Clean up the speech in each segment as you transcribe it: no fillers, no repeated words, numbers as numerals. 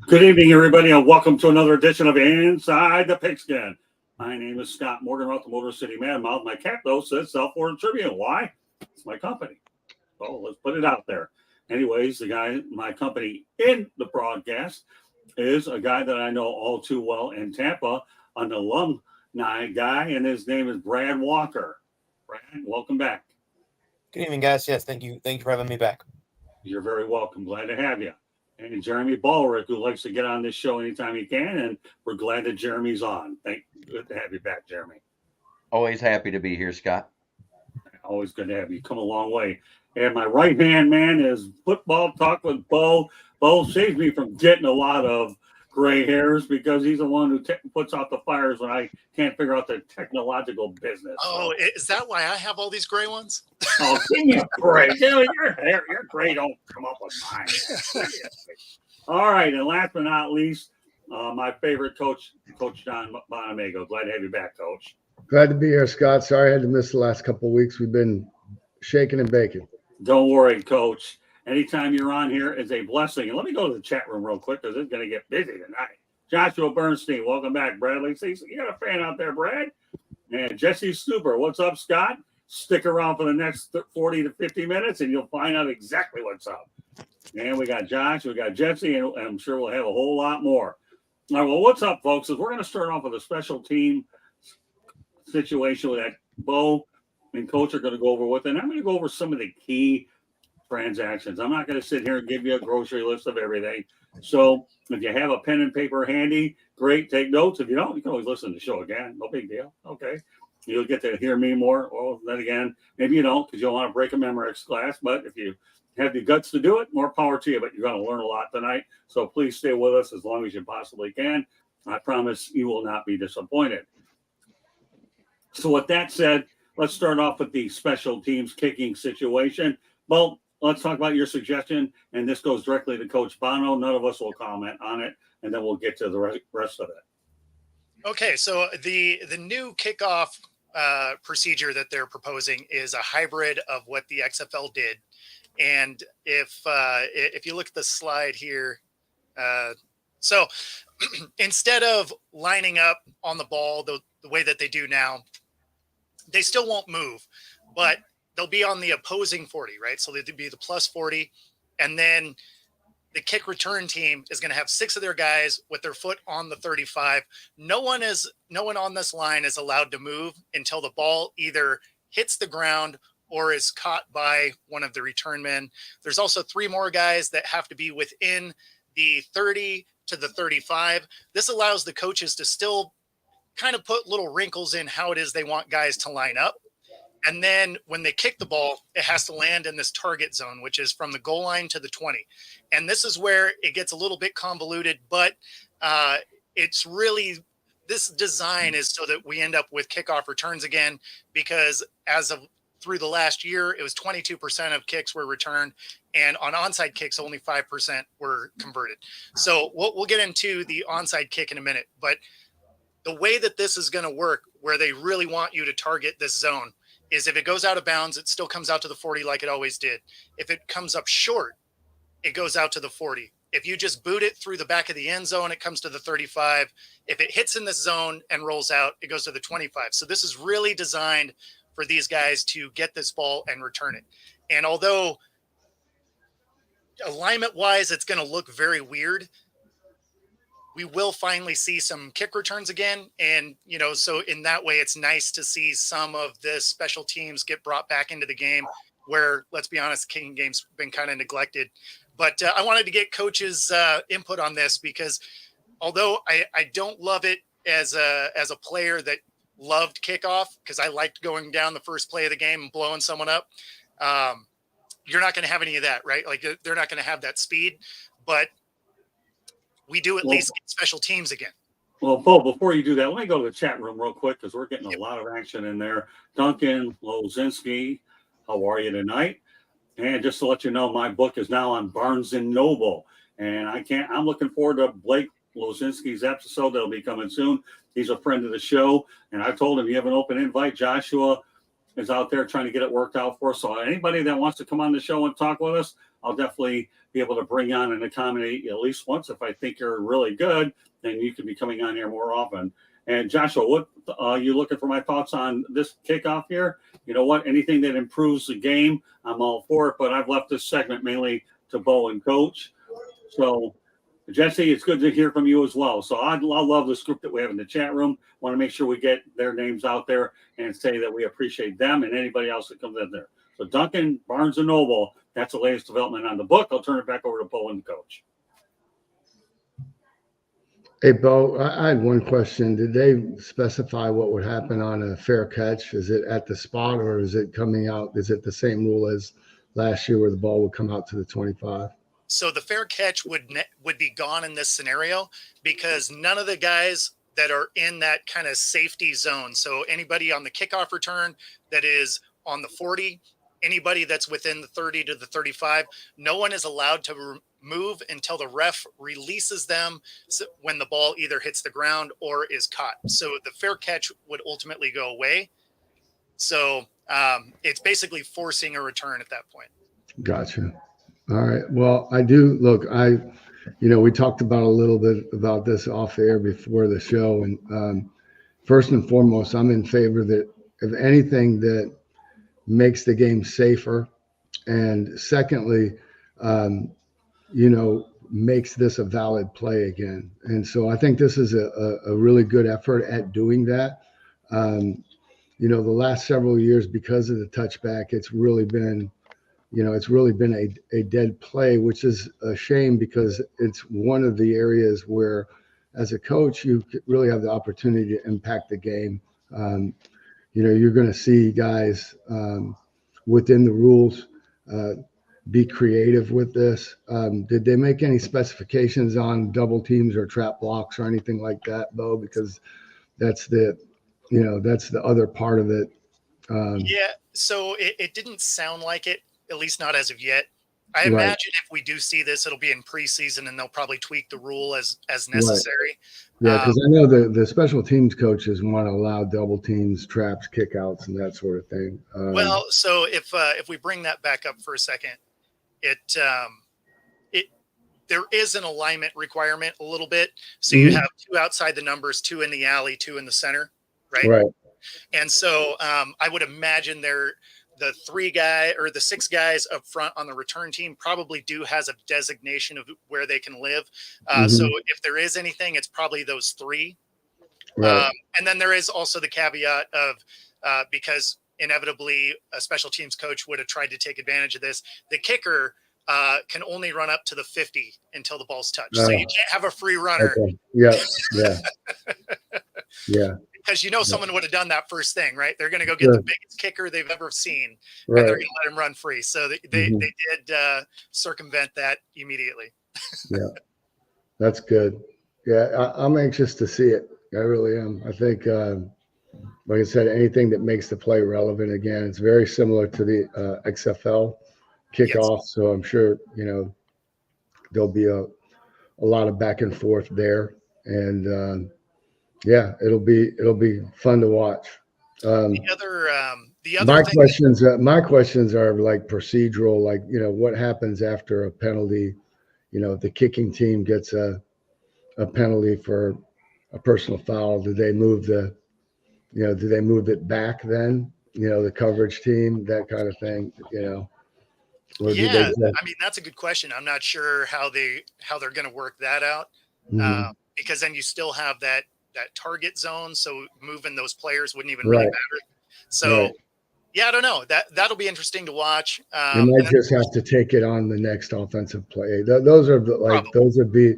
Good evening, everybody, and welcome to another edition of Inside the Pigskin. My name is Scott Morgan, the Motor City Man Mouth. My cap, though, says South Florida Tribune. Why? It's my company. So let's put it out there. Anyways, the guy, my company in the broadcast is a guy that I know all too well in Tampa, an alumni guy, and his name is Brad Walker. Brad, welcome back. Good evening, guys. Yes, thank you. Thank you for having me back. You're very welcome. Glad to have you. And Jeremy Ballrick, who likes to get on this show anytime he can, and we're glad that Jeremy's on. Good to have you back, Jeremy. Always happy to be here, Scott. Always good to have you. Come a long way. And my right-hand man is Football Talk with Bo. Bo saves me from getting a lot of gray hairs because he's the one who puts out the fires when I can't figure out the technological business. Oh, is that why I have all these gray ones? Oh, give me a break. Your gray don't come up with mine. All right, and last but not least, my favorite coach, Coach John Bonamago. Glad to have you back, Coach. Glad to be here, Scott. Sorry I had to miss the last couple of weeks. We've been shaking and baking. Don't worry, Coach. Anytime you're on here is a blessing. And let me go to the chat room real quick because it's going to get busy tonight. Joshua Bernstein, welcome back. Bradley, see, you got a fan out there, Brad. And Jesse Stuber, what's up, Scott? Stick around for the next 40 to 50 minutes and you'll find out exactly what's up. And we got Josh, we got Jesse, and I'm sure we'll have a whole lot more. All right, well, what's up, folks? Is we're going to start off with a special team situation that Bo and Coach are going to go over with. And I'm going to go over some of the key transactions. I'm not going to sit here and give you a grocery list of everything. So if you have a pen and paper handy, great, take notes. If you don't, you can always listen to the show again. No big deal. Okay. You'll get to hear me more. Well, then again, maybe you don't because you'll want to break a Memorex class. But if you have the guts to do it, more power to you. But you're going to learn a lot tonight. So please stay with us as long as you possibly can. I promise you will not be disappointed. So with that said, let's start off with the special teams kicking situation. Well, let's talk about your suggestion, and this goes directly to Coach Bono. None of us will comment on it, and then we'll get to the rest of it. Okay, so the new kickoff procedure that they're proposing is a hybrid of what the XFL did. And if you look at the slide here, so instead of lining up on the ball the way that they do now, they still won't move, but they'll be on the opposing 40, right? So they'd be the plus 40. And then the kick return team is going to have 6 of their guys with their foot on the 35. No one on this line is allowed to move until the ball either hits the ground or is caught by one of the return men. There's also 3 more guys that have to be within the 30 to the 35. This allows the coaches to still kind of put little wrinkles in how it is they want guys to line up. And then when they kick the ball, it has to land in this target zone, which is from the goal line to the 20. And this is where it gets a little bit convoluted, but it's really, this design is so that we end up with kickoff returns again, because as of through the last year, it was 22% of kicks were returned, and on onside kicks, only 5% were converted. So we'll get into the onside kick in a minute, but the way that this is going to work, where they really want you to target this zone, is if it goes out of bounds, it still comes out to the 40 like it always did. If it comes up short, it goes out to the 40. If you just boot it through the back of the end zone, it comes to the 35. If it hits in this zone and rolls out, it goes to the 25. So this is really designed for these guys to get this ball and return it. And although alignment-wise, it's going to look very weird, we will finally see some kick returns again. And, so in that way, it's nice to see some of the special teams get brought back into the game where, let's be honest, kicking game's been kind of neglected. But I wanted to get Coach's input on this because although I don't love it as a player that loved kickoff, because I liked going down the first play of the game and blowing someone up, you're not going to have any of that, right? Like they're not going to have that speed, but we do at least get special teams again. Well, Bo, before you do that, let me go to the chat room real quick because we're getting a lot of action in there. Duncan Lozinski, how are you tonight? And just to let you know, my book is now on Barnes & Noble. And I'm looking forward to Blake Lozinski's episode that'll be coming soon. He's a friend of the show. And I told him you have an open invite. Joshua is out there trying to get it worked out for us. So anybody that wants to come on the show and talk with us, I'll definitely be able to bring on and accommodate you at least once. If I think you're really good, then you can be coming on here more often. And Joshua, what you looking for my thoughts on this kickoff here? You know what? Anything that improves the game, I'm all for it. But I've left this segment mainly to Bo and Coach. So, Jesse, it's good to hear from you as well. So I love this group that we have in the chat room. Want to make sure we get their names out there and say that we appreciate them and anybody else that comes in there. So Duncan, Barnes & Noble, that's the latest development on the book. I'll turn it back over to Bo and Coach. Hey, Bo, I had one question. Did they specify what would happen on a fair catch? Is it at the spot or is it coming out? Is it the same rule as last year where the ball would come out to the 25? So the fair catch would be gone in this scenario because none of the guys that are in that kind of safety zone. So anybody on the kickoff return that is on the 40, anybody that's within the 30 to the 35, no one is allowed to move until the ref releases them when the ball either hits the ground or is caught. So the fair catch would ultimately go away. So it's basically forcing a return at that point. Gotcha. All right. Well, we talked about a little bit about this off air before the show. And first and foremost, I'm in favor of anything that makes the game safer. And secondly, makes this a valid play again. And so I think this is a really good effort at doing that. The last several years, because of the touchback, it's really been a dead play, which is a shame because it's one of the areas where, as a coach, you really have the opportunity to impact the game. You're going to see guys within the rules be creative with this. Did they make any specifications on double teams or trap blocks or anything like that, Bo? Because that's the other part of it. Yeah, so it didn't sound like it, at least not as of yet. I imagine if we do see this, it'll be in preseason and they'll probably tweak the rule as necessary. Right. Yeah, because I know the special teams coaches want to allow double teams, traps, kickouts, and that sort of thing. Well, so if we bring that back up for a second, there is an alignment requirement a little bit. So you have 2 outside the numbers, 2 in the alley, 2 in the center, right? Right. And so I would imagine the 6 guys up front on the return team probably has a designation of where they can live. So if there is anything, it's probably those 3. Right. And then there is also the caveat of because inevitably a special teams coach would have tried to take advantage of this. The kicker can only run up to the 50 until the ball's touched. So you can't have a free runner. Okay. Yeah. Yeah. Yeah. Because someone would have done that first thing, right? They're going to go get the biggest kicker they've ever seen, Right. and they're going to let him run free. So they did circumvent that immediately. Yeah, that's good. Yeah, I'm anxious to see it. I really am. I think, like I said, anything that makes the play relevant again, it's very similar to the XFL kickoff. Yes. So I'm sure, there'll be a lot of back and forth there. And, it'll be fun to watch. My questions are like procedural, like, what happens after a penalty? If the kicking team gets a penalty for a personal foul, do they move it back then? The coverage team, that kind of thing, Or that's a good question. I'm not sure how they're going to work that out. Because then you still have that target zone. So moving those players wouldn't even really matter. So I don't know, that'll be interesting to watch. You might just have to take it on the next offensive play. Those would be,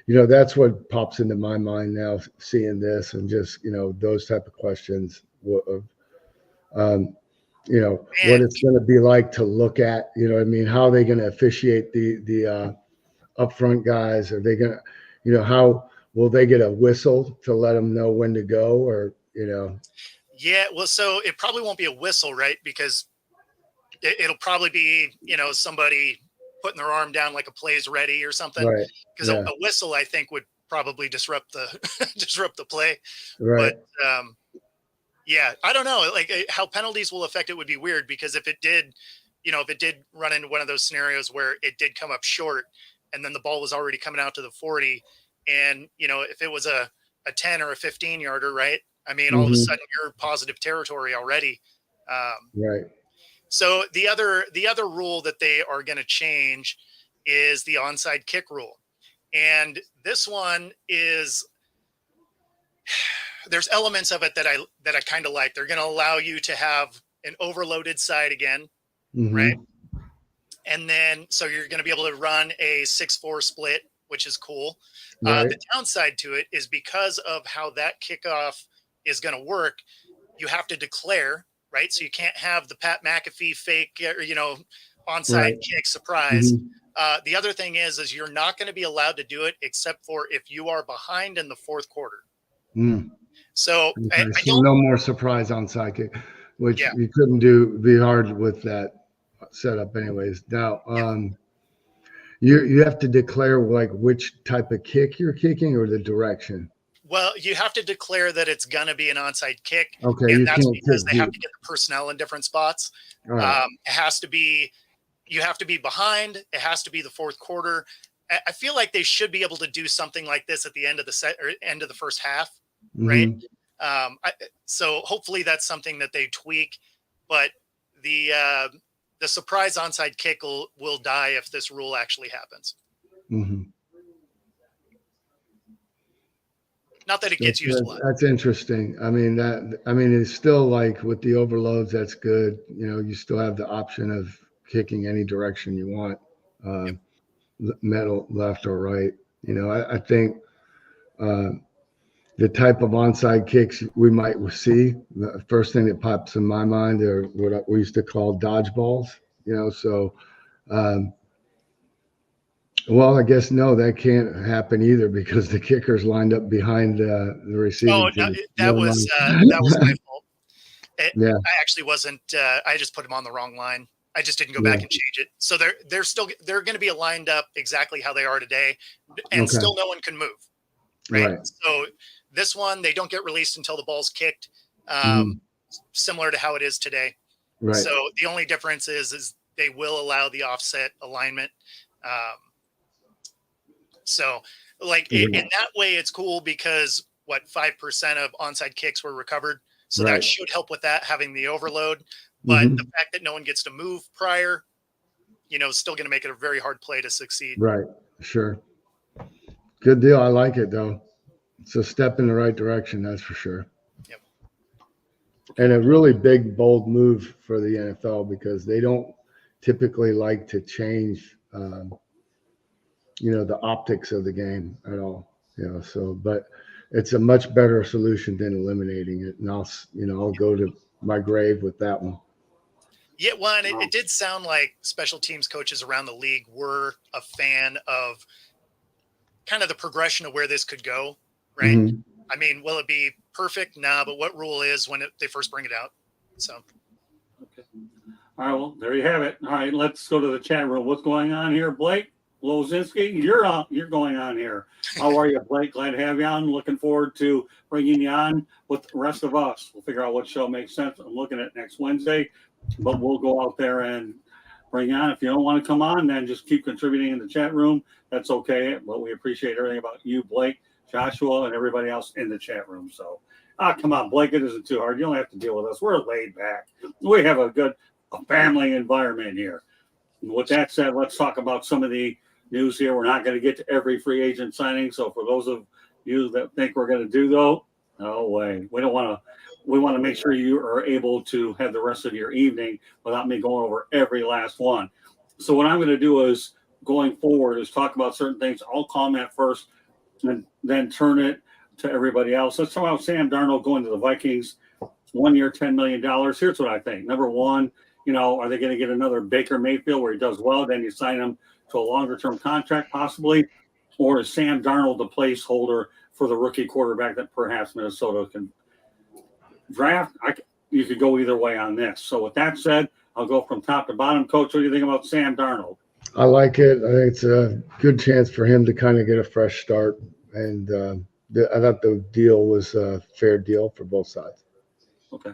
that's what pops into my mind now, seeing this and just, those type of questions what it's going to be like to look at, how are they going to officiate the upfront guys? Are they going to, how will they get a whistle to let them know when to go or, Yeah, well, so it probably won't be a whistle, right? Because it'll probably be, somebody putting their arm down like a play's ready or something. Because a whistle, I think, would probably disrupt the play. Right. But Yeah, I don't know. Like how penalties will affect it would be weird, because if it did, if it did run into one of those scenarios where it did come up short and then the ball was already coming out to the 40, and if it was a 10 or a 15 yarder, right? I mean, all of a Mhm. sudden you're positive territory already. Right. So the other rule that they are going to change is the onside kick rule. And this one is, there's elements of it that I kind of like. They're going to allow you to have an overloaded side again, right? Mhm. And then so you're going to be able to run a 6-4 split, which is cool. Right. The downside to it is because of how that kickoff is going to work, you have to declare, right? So you can't have the Pat McAfee fake, or onside Right. kick surprise. Mhm. The other thing is you're not going to be allowed to do it except for if you are behind in the fourth quarter. Mm. So Okay. I So don't. no more surprise on sidekick, which Yeah. you couldn't do. Be hard with that setup, anyways. Now, you have to declare like which type of kick you're kicking or the direction. Well, you have to declare that it's going to be an onside kick, Okay, and you that's can't because kick they have deep. to get the personnel in different spots. All right. It has to be, you have to be behind. It has to be the fourth quarter. I feel like they should be able to do something like this at the end of the set or end of the first half, right? Mhm. So hopefully that's something that they tweak, but the surprise onside kick will die if this rule actually happens. Mhm. Not that it gets used a lot. That's interesting. I mean it's still like with the overloads, that's good. You still have the option of kicking any direction you want, middle, left, or right. I think the type of onside kicks we might see, the first thing that pops in my mind are what we used to call dodgeballs. So. Well, I guess no, that can't happen either because the kicker's lined up behind the receiving Oh, no, team. that Never was mind. that was my fault. Yeah. I actually wasn't. I just put them on the wrong line. I just didn't go Yeah. back and change it. So they're going to be lined up exactly how they are today, and Okay. still no one can move. Right. Right. So this one, they don't get released until the ball's kicked, Mhm. similar to how it is today. Right. So the only difference is they will allow the offset alignment. So like in that way, it's cool because 5% of onside kicks were recovered. So Right. that should help with that, having the overload. But the fact that no one gets to move prior, is still going to make it a very hard play to succeed. Right. Sure. Good deal. I like it though. It's a step in the right direction, that's for sure. Yep. And a really big, bold move for the NFL because they don't typically like to change, the optics of the game at all. But it's a much better solution than eliminating it. And I'll go to my grave with that one. Yeah, well, and it did sound like special teams coaches around the league were a fan of kind of the progression of where this could go, right? Mhm. I mean, will it be perfect? Nah, but what rule is when they first bring it out? So, Okay. All right, well, there you have it. All right, let's go to the chat room. What's going on here, Blake Lozinski? You're going on here. How are you, Blake? Glad to have you on. Looking forward to bringing you on with the rest of us. We'll figure out what show makes sense. I'm looking at next Wednesday, but we'll go out there and bring you on. If you don't want to come on, then just keep contributing in the chat room. That's okay. But we appreciate everything about you, Blake, Joshua, and everybody else in the chat room. So, come on, Blake. It isn't too hard. You don't have to deal with us. We're laid back. We have a family environment here. And with that said, let's talk about some of the news here. We're not going to get to every free agent signing. So for those of you that think we're going to do though, no way. We want to make sure you are able to have the rest of your evening without me going over every last one. So what I'm going to do is going forward is talk about certain things. I'll comment first and then turn it to everybody else. Let's talk about Sam Darnold going to the Vikings. 1 year, $10 million. Here's what I think. Number one, are they going to get another Baker Mayfield where he does well? Then you sign him to a longer-term contract, possibly. Or is Sam Darnold the placeholder for the rookie quarterback that perhaps Minnesota can draft? You could go either way on this. So with that said, I'll go from top to bottom. Coach, what do you think about Sam Darnold? I like it. I think it's a good chance for him to kind of get a fresh start. And I thought the deal was a fair deal for both sides. Okay.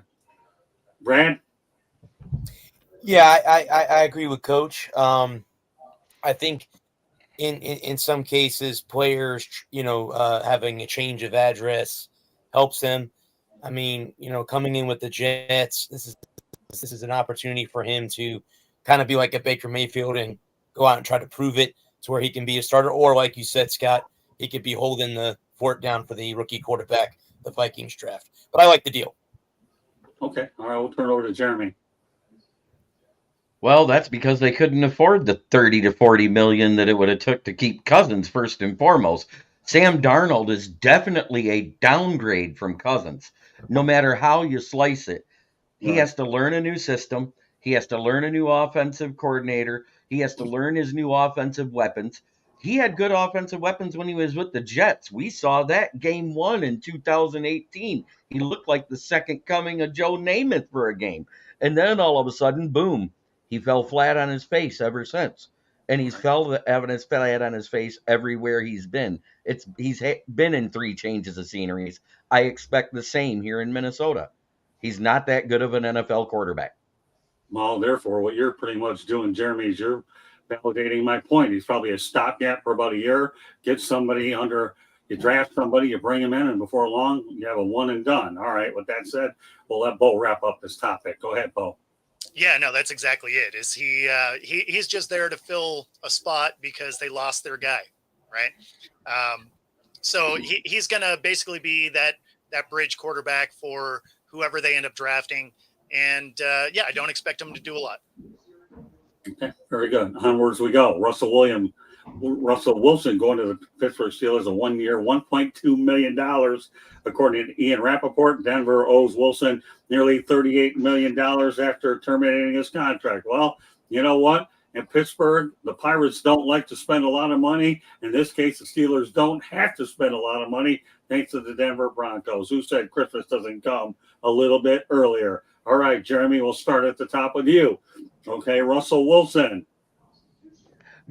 Brad? Yeah, I agree with Coach. I think in some cases, players, having a change of address helps them. I mean, coming in with the Jets, this is an opportunity for him to kind of be like a Baker Mayfield and go out and try to prove it to where he can be a starter. Or like you said, Scott, he could be holding the fort down for the rookie quarterback, the Vikings draft. But I like the deal. Okay. All right. We'll turn it over to Jeremy. Well, that's because they couldn't afford the 30 to 40 million that it would have took to keep Cousins first and foremost. Sam Darnold is definitely a downgrade from Cousins, no matter how you slice it. He Right. has to learn a new system. He has to learn a new offensive coordinator. He has to learn his new offensive weapons. He had good offensive weapons when he was with the Jets. We saw that game one in 2018. He looked like the second coming of Joe Namath for a game. And then all of a sudden, boom, he fell flat on his face ever since. And he's flat on his face everywhere he's been. He's been in 3 changes of sceneries. I expect the same here in Minnesota. He's not that good of an NFL quarterback. Well, therefore, what you're pretty much doing, Jeremy, is you're validating my point. He's probably a stopgap for about a year. Get somebody under, you draft somebody, you bring him in, and before long, you have a one and done. All right. With that said, we'll let Bo wrap up this topic. Go ahead, Bo. Yeah, no, that's exactly it. Is he's just there to fill a spot because they lost their guy, right? So he's going to basically be that bridge quarterback for whoever they end up drafting. And I don't expect him to do a lot. Okay, very good. Onwards we go. Russell Wilson going to the Pittsburgh Steelers, a 1 year, $1.2 million, according to Ian Rappaport. Denver owes Wilson nearly $38 million after terminating his contract. Well, you know what? In Pittsburgh, the Pirates don't like to spend a lot of money. In this case, the Steelers don't have to spend a lot of money thanks to the Denver Broncos, who said Christmas doesn't come a little bit earlier. All right, Jeremy, we'll start at the top with you. Okay, Russell Wilson.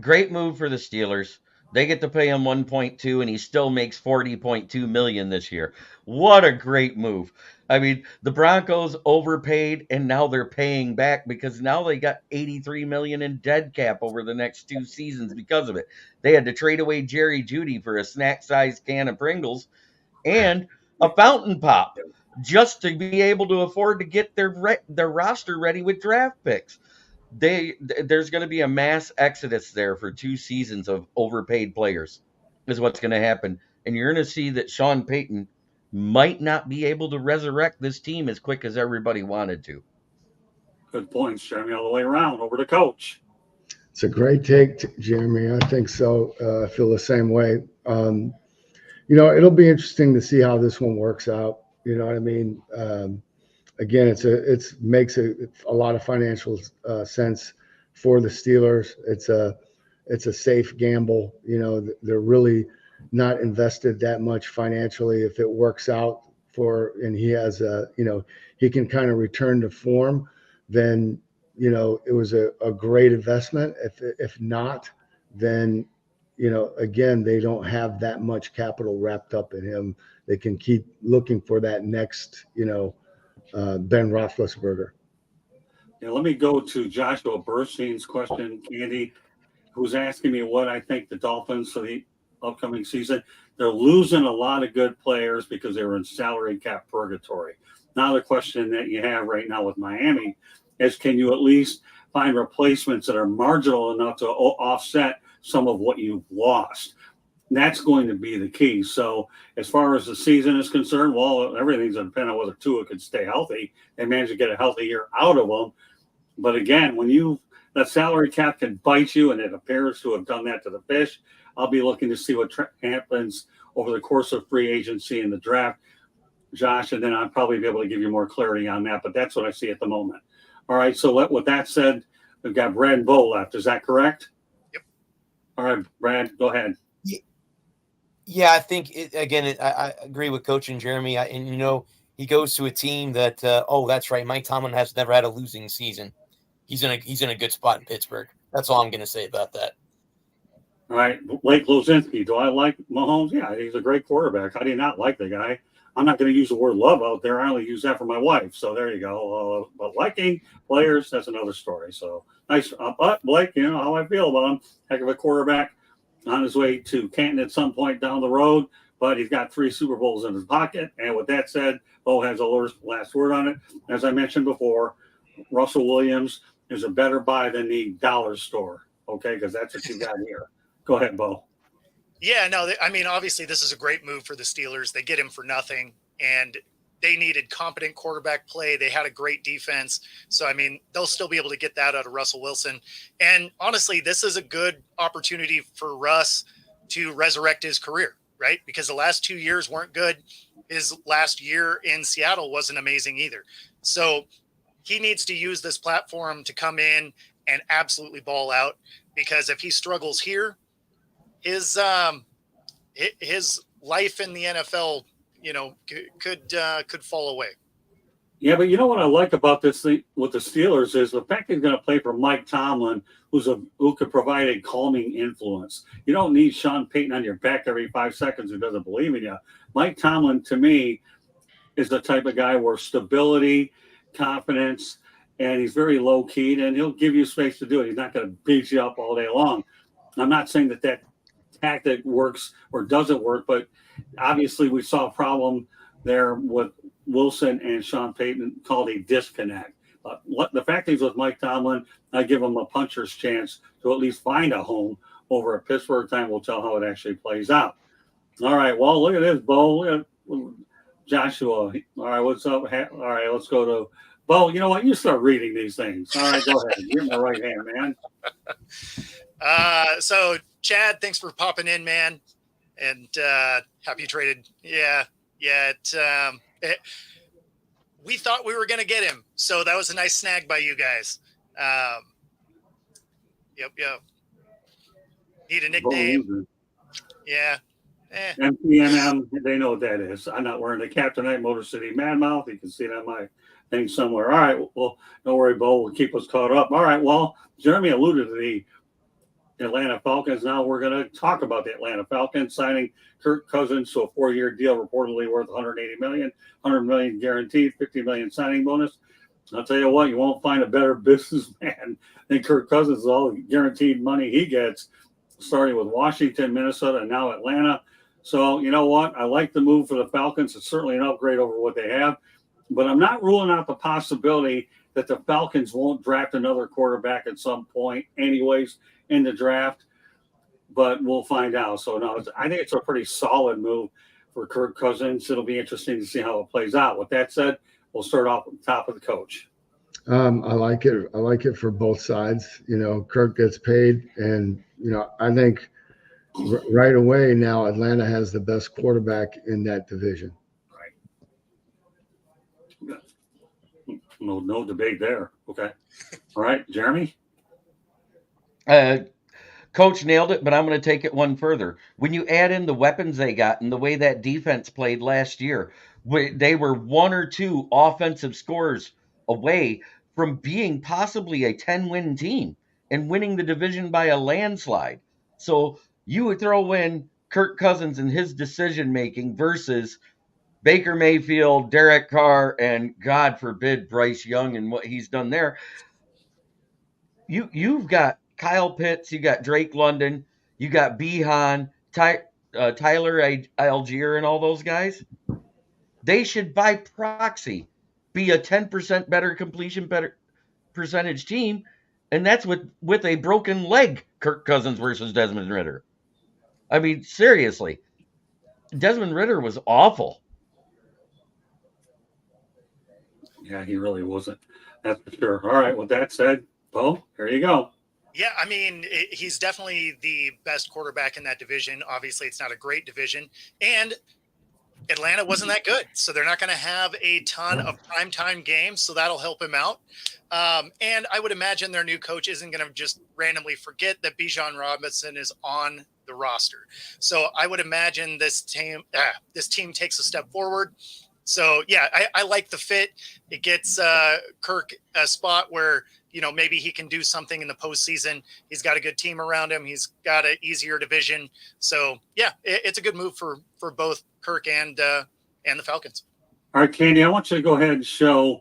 Great move for the Steelers. They get to pay him 1.2 and he still makes 40.2 million this year. What a great move. I mean, the Broncos overpaid and now they're paying back because now they got 83 million in dead cap over the next 2 seasons because of it. They had to trade away Jerry Jeudy for a snack-sized can of Pringles and a fountain pop just to be able to afford to get their roster ready with draft picks. There's going to be a mass exodus there for 2 seasons of overpaid players is what's going to happen. And you're going to see that Sean Payton might not be able to resurrect this team as quick as everybody wanted to. Good points, Jeremy, all the way around. Over to Coach. It's a great take, Jeremy. I think so. I feel the same way. It'll be interesting to see how this one works out. You know what I mean? Again, it makes a lot of financial sense for the Steelers. It's a safe gamble. They're really not invested that much financially. If it works out and he has he can kind of return to form, then it was a great investment. If not, then again, they don't have that much capital wrapped up in him. They can keep looking for that next Ben Roethlisberger. Yeah, let me go to Joshua Bernstein's question, Candy, who's asking me what I think the Dolphins for the upcoming season. They're losing a lot of good players because they were in salary cap purgatory. Now the question that you have right now with Miami is, can you at least find replacements that are marginal enough to offset some of what you've lost? That's going to be the key. So as far as the season is concerned, well, everything's going to depend on whether Tua could stay healthy. They managed to get a healthy year out of them. But again, when that salary cap can bite you, and it appears to have done that to the Fish, I'll be looking to see what happens over the course of free agency and the draft, Josh, and then I'll probably be able to give you more clarity on that. But that's what I see at the moment. All right, so with that said, we've got Brad and Bo left. Is that correct? Yep. All right, Brad, go ahead. Yeah, I think I agree with Coach and Jeremy. He goes to a team that that's right. Mike Tomlin has never had a losing season. He's in a good spot in Pittsburgh. That's all I'm going to say about that. All right, Blake Lozinski. Do I like Mahomes? Yeah, he's a great quarterback. How do you not like the guy? I'm not going to use the word love out there. I only use that for my wife. So there you go. But liking players, that's another story. So nice. But Blake, you know how I feel about him. Heck of a quarterback on his way to Canton at some point down the road. But he's got 3 Super Bowls in his pocket. And with that said, Bo has the last word on it. As I mentioned before, Russell Williams is a better buy than the dollar store. Okay, because that's what you got here. Go ahead, Bo. Yeah, no, I mean, obviously, this is a great move for the Steelers. They get him for nothing, and they needed competent quarterback play. They had a great defense. So, I mean, they'll still be able to get that out of Russell Wilson. And honestly, this is a good opportunity for Russ to resurrect his career, right? Because the last 2 years weren't good. His last year in Seattle wasn't amazing either. So he needs to use this platform to come in and absolutely ball out, because if he struggles here, his life in the NFL, you know, could fall away. Yeah, but you know what I like about this thing with the Steelers is the fact he's going to play for Mike Tomlin, who could provide a calming influence. You don't need Sean Payton on your back every 5 seconds who doesn't believe in you. Mike Tomlin, to me, is the type of guy where stability, confidence, and he's very low keyed, and he'll give you space to do it. He's not going to beat you up all day long. I'm not saying that tactic works or doesn't work, but obviously we saw a problem there with Wilson and Sean Payton called a disconnect. But the fact is with Mike Tomlin, I give him a puncher's chance to at least find a home over at Pittsburgh. Time will tell how it actually plays out. All right, well, look at this, Bo. Look at Joshua. All right, what's up? All right, let's go to Bo. You know what? You start reading these things. All right, go ahead. You're my right hand, man. So Chad, thanks for popping in, man. And happy you traded. Yeah. We thought we were going to get him. So that was a nice snag by you guys. Yep. Need a nickname. Yeah. MPMM, they know what that is. I'm not wearing the Captainite Motor City Mad Mouth. You can see it on my thing somewhere. All right. Well, don't worry, Bo. We'll keep us caught up. All right. Well, Jeremy alluded to the Atlanta Falcons. Now we're going to talk about the Atlanta Falcons signing Kirk Cousins to a 4-year deal reportedly worth $180 million, $100 million guaranteed, $50 million signing bonus. I'll tell you what, you won't find a better businessman than Kirk Cousins. All the guaranteed money he gets, starting with Washington, Minnesota, and now Atlanta. So, you know what? I like the move for the Falcons. It's certainly an upgrade over what they have. But I'm not ruling out the possibility that the Falcons won't draft another quarterback at some point anyways in the draft. But we'll find out. So, no, I think it's a pretty solid move for Kirk Cousins. It'll be interesting to see how it plays out. With that said, we'll start off at the top of the coach. I like it. I like it for both sides. You know, Kirk gets paid. And, you know, I think right away now Atlanta has the best quarterback in that division. Right. No debate there. Okay. All right, Jeremy? Coach nailed it, but I'm going to take it one further. When you add in the weapons they got and the way that defense played last year, they were 1 or 2 offensive scores away from being possibly a 10-win team and winning the division by a landslide. So you would throw in Kirk Cousins and his decision-making versus Baker Mayfield, Derek Carr, and God forbid Bryce Young and what he's done there. You've got Kyle Pitts, you got Drake London, you got Behan, Tyler Algier, and all those guys. They should, by proxy, be a 10% better completion percentage team, and that's with a broken leg. Kirk Cousins versus Desmond Ridder. I mean, seriously, Desmond Ridder was awful. Yeah, he really wasn't. That's for sure. All right. With that said, Bo, here you go. Yeah, I mean, he's definitely the best quarterback in that division. Obviously, it's not a great division. And Atlanta wasn't that good. So they're not going to have a ton of primetime games. So that'll help him out. And I would imagine their new coach isn't going to just randomly forget that Bijan Robinson is on the roster. So I would imagine this team takes a step forward. So, yeah, I like the fit. It gets Kirk a spot where, you know, maybe he can do something in the postseason. He's got a good team around him. He's got an easier division. So, yeah, it's a good move for both Kirk and and the Falcons. All right, Candy, I want you to go ahead and show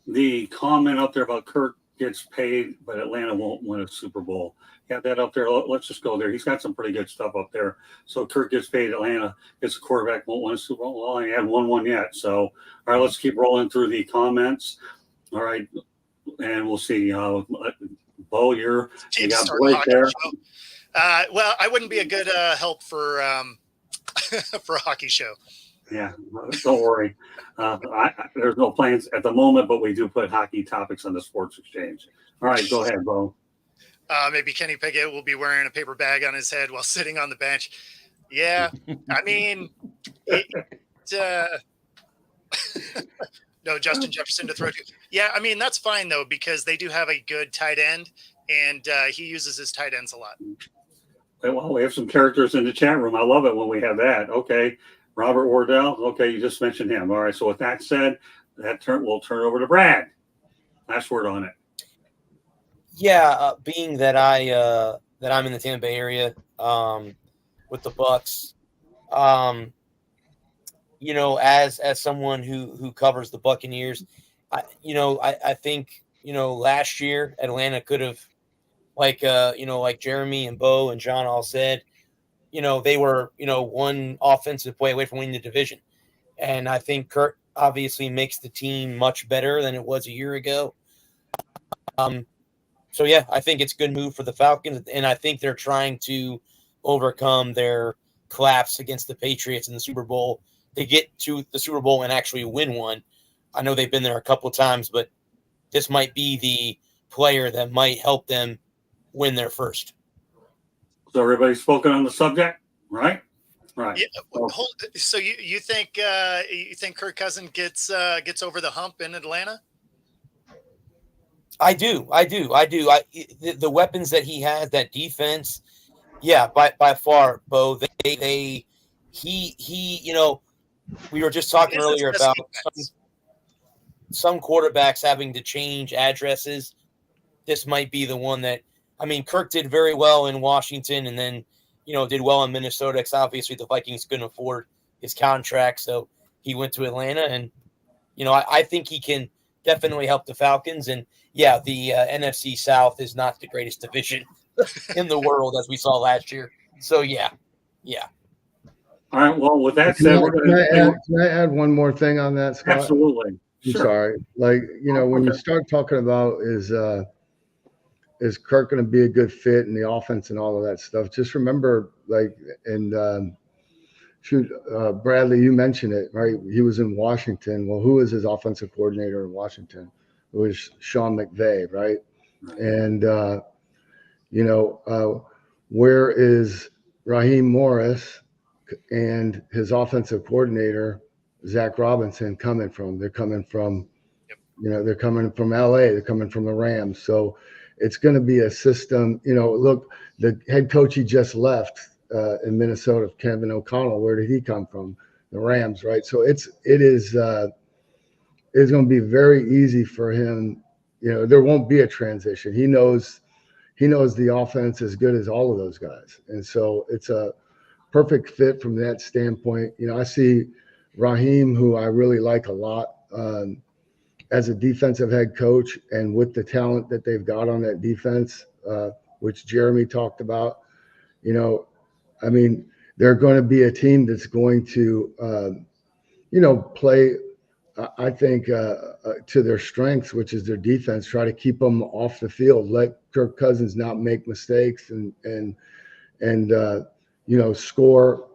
the comment up there about Kirk gets paid, but Atlanta won't win a Super Bowl. Got that up there. Let's just go there. He's got some pretty good stuff up there. So Kirk gets paid, Atlanta gets a quarterback, won't win a Super Bowl. Well, I haven't won one yet. So, all right, let's keep rolling through the comments. All right, and we'll see. Bo, you got Blake there. Well, I wouldn't be a good help for for a hockey show. Yeah, don't worry. There's no plans at the moment, but we do put hockey topics on the Sports Exchange. All right, go ahead, Bo. Maybe Kenny Pickett will be wearing a paper bag on his head while sitting on the bench. Yeah, I mean, no Justin Jefferson to throw to. Yeah, I mean, that's fine, though, because they do have a good tight end, and he uses his tight ends a lot. Well, we have some characters in the chat room. I love it when we have that. Okay, Robert Wardell. Okay, you just mentioned him. All right, so with that said, we'll turn over to Brad. Last word on it. Yeah, being that I'm in the Tampa Bay area with the Bucks, as someone who covers the Buccaneers, I think last year Atlanta could have, like Jeremy and Bo and John all said, they were one offensive play away from winning the division, and I think Kurt obviously makes the team much better than it was a year ago. So, yeah, I think it's a good move for the Falcons, and I think they're trying to overcome their collapse against the Patriots in the Super Bowl to get to the Super Bowl and actually win one. I know they've been there a couple of times, but this might be the player that might help them win their first. So everybody's spoken on the subject, right? Right. Yeah, so you think Kirk Cousins gets over the hump in Atlanta? I do. The weapons that he has, that defense, yeah, by far, Bo. We were just talking earlier about some quarterbacks having to change addresses. This might be the one that, I mean, Kirk did very well in Washington, and then did well in Minnesota. Because obviously the Vikings couldn't afford his contract, so he went to Atlanta, and I think he can definitely help the Falcons. And yeah, the NFC South is not the greatest division in the world, as we saw last year. So yeah. All right. Well, with that said, can I add one more thing on that, Scott? Absolutely. I'm sorry. When you start talking about is Kirk going to be a good fit in the offense and all of that stuff, just remember, Bradley, you mentioned it, right? He was in Washington. Well, who was his offensive coordinator in Washington? It was Sean McVay, right? And, where is Raheem Morris and his offensive coordinator, Zach Robinson, coming from? They're coming from, they're coming from LA. They're coming from the Rams. So it's going to be a system. Look, the head coach he just left in Minnesota, Kevin O'Connell, where did he come from? The Rams, right? So it's going to be very easy for him. There won't be a transition. He knows the offense as good as all of those guys. And so it's a perfect fit from that standpoint. I see Raheem, who I really like a lot, as a defensive head coach, and with the talent that they've got on that defense, which Jeremy talked about, they're going to be a team that's going to, play, I think, to their strengths, which is their defense. Try to keep them off the field. Let Kirk Cousins not make mistakes and score.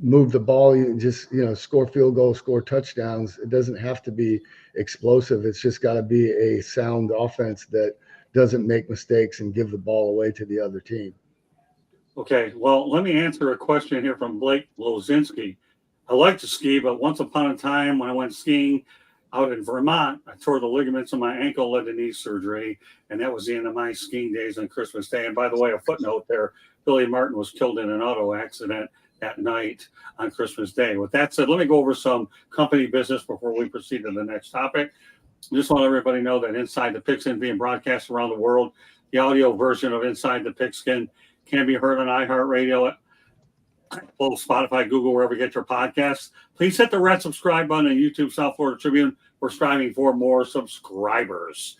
Move the ball. You just score field goals, score touchdowns. It doesn't have to be explosive. It's just got to be a sound offense that doesn't make mistakes and give the ball away to the other team. Okay, well, let me answer a question here from Blake Lozinski. I like to ski, but once upon a time when I went skiing out in Vermont, I tore the ligaments in my ankle, led to knee surgery, and that was the end of my skiing days on Christmas Day. And by the way, a footnote there, Billy Martin was killed in an auto accident at night on Christmas Day. With that said, let me go over some company business before we proceed to the next topic. I just want everybody to know that Inside the Pigskin being broadcast around the world, the audio version of Inside the Pigskin can be heard on iHeartRadio, Apple, Spotify, Google, wherever you get your podcasts. Please hit the red subscribe button on YouTube, South Florida Tribune. We're striving for more subscribers.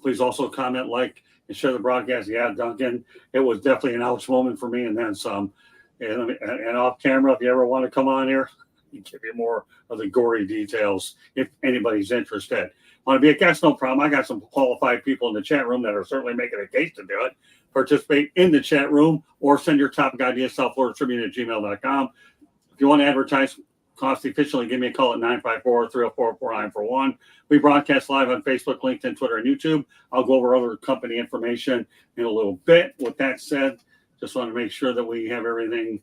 Please also comment, like, and share the broadcast. Yeah, Duncan, it was definitely an ouch moment for me and then some. And off camera, if you ever want to come on here, I'll give you more of the gory details if anybody's interested. Want to be a guest? No problem. I got some qualified people in the chat room that are certainly making a case to do it. Participate in the chat room or send your topic ideas, southfloridatribune@gmail.com. If you want to advertise cost efficiently, give me a call at 954-304-4941. We broadcast live on Facebook, LinkedIn, Twitter, and YouTube. I'll go over other company information in a little bit. With that said, just want to make sure that we have everything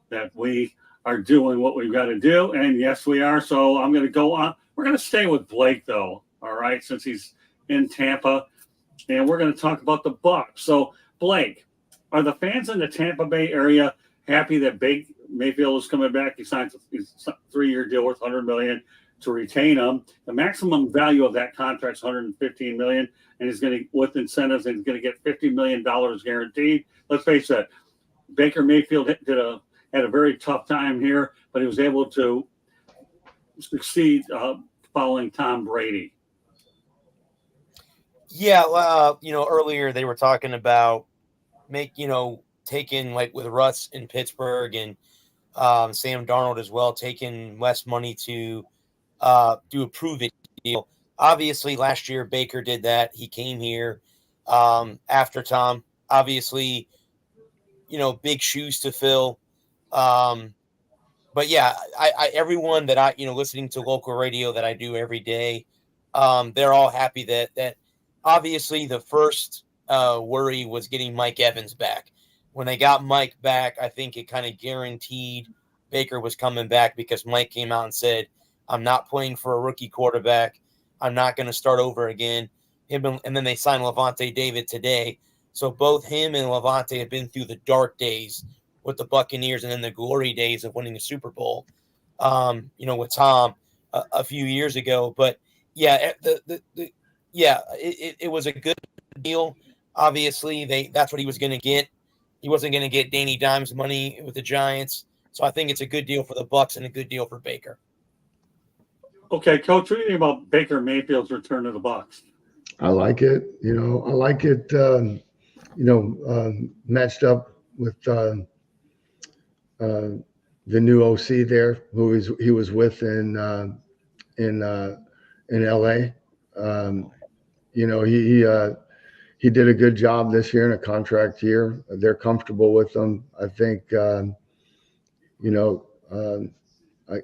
that we are doing what we've got to do. And yes, we are. So I'm going to go on. We're going to stay with Blake, though, all right, since he's in Tampa. And we're going to talk about the Bucs. So, Blake, are the fans in the Tampa Bay area happy that Baker Mayfield is coming back? He signed a 3-year deal worth $100 million to retain him. The maximum value of that contract is $115 million, and he's going to, with incentives, and he's going to get $50 million guaranteed. Let's face it, Baker Mayfield had a very tough time here, but he was able to succeed following Tom Brady. Yeah, earlier they were talking about taking, like with Russ in Pittsburgh and Sam Darnold as well, taking less money to do a prove-it deal. Obviously, last year Baker did that. He came here after Tom. Obviously, big shoes to fill. But yeah, I everyone that I listening to local radio that I do every day, they're all happy that obviously the first worry was getting Mike Evans back. When they got Mike back, I think it kind of guaranteed Baker was coming back because Mike came out and said, I'm not playing for a rookie quarterback. I'm not going to start over again. And then they signed Levante David today. So both him and Levante have been through the dark days with the Buccaneers and then the glory days of winning the Super Bowl, with Tom a few years ago. But yeah, it was a good deal. Obviously, that's what he was going to get. He wasn't going to get Danny Dimes money with the Giants. So I think it's a good deal for the Bucs and a good deal for Baker. Okay, Coach, what do you think about Baker Mayfield's return to the Bucs? I like it. I like it. Matched up with the new OC there, who he was with in LA. He did a good job this year in a contract year. They're comfortable with him. I think.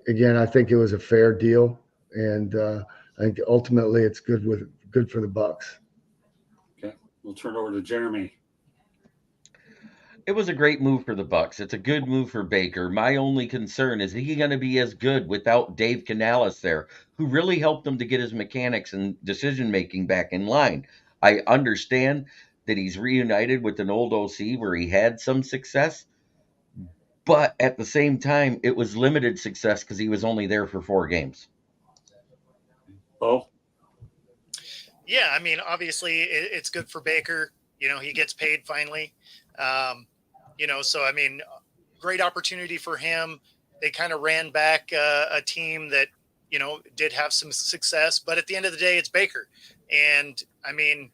Again, I think it was a fair deal, and I think ultimately it's good for the Bucs. Okay, we'll turn over to Jeremy. It was a great move for the Bucs. It's a good move for Baker. My only concern is he going to be as good without Dave Canales there, who really helped him to get his mechanics and decision making back in line. I understand that he's reunited with an old OC where he had some success, but at the same time, it was limited success because he was only there for 4 games. Oh, yeah. I mean, obviously, it's good for Baker. He gets paid finally. So I mean, great opportunity for him. They kind of ran back a team that did have some success, but at the end of the day, it's Baker. And I mean,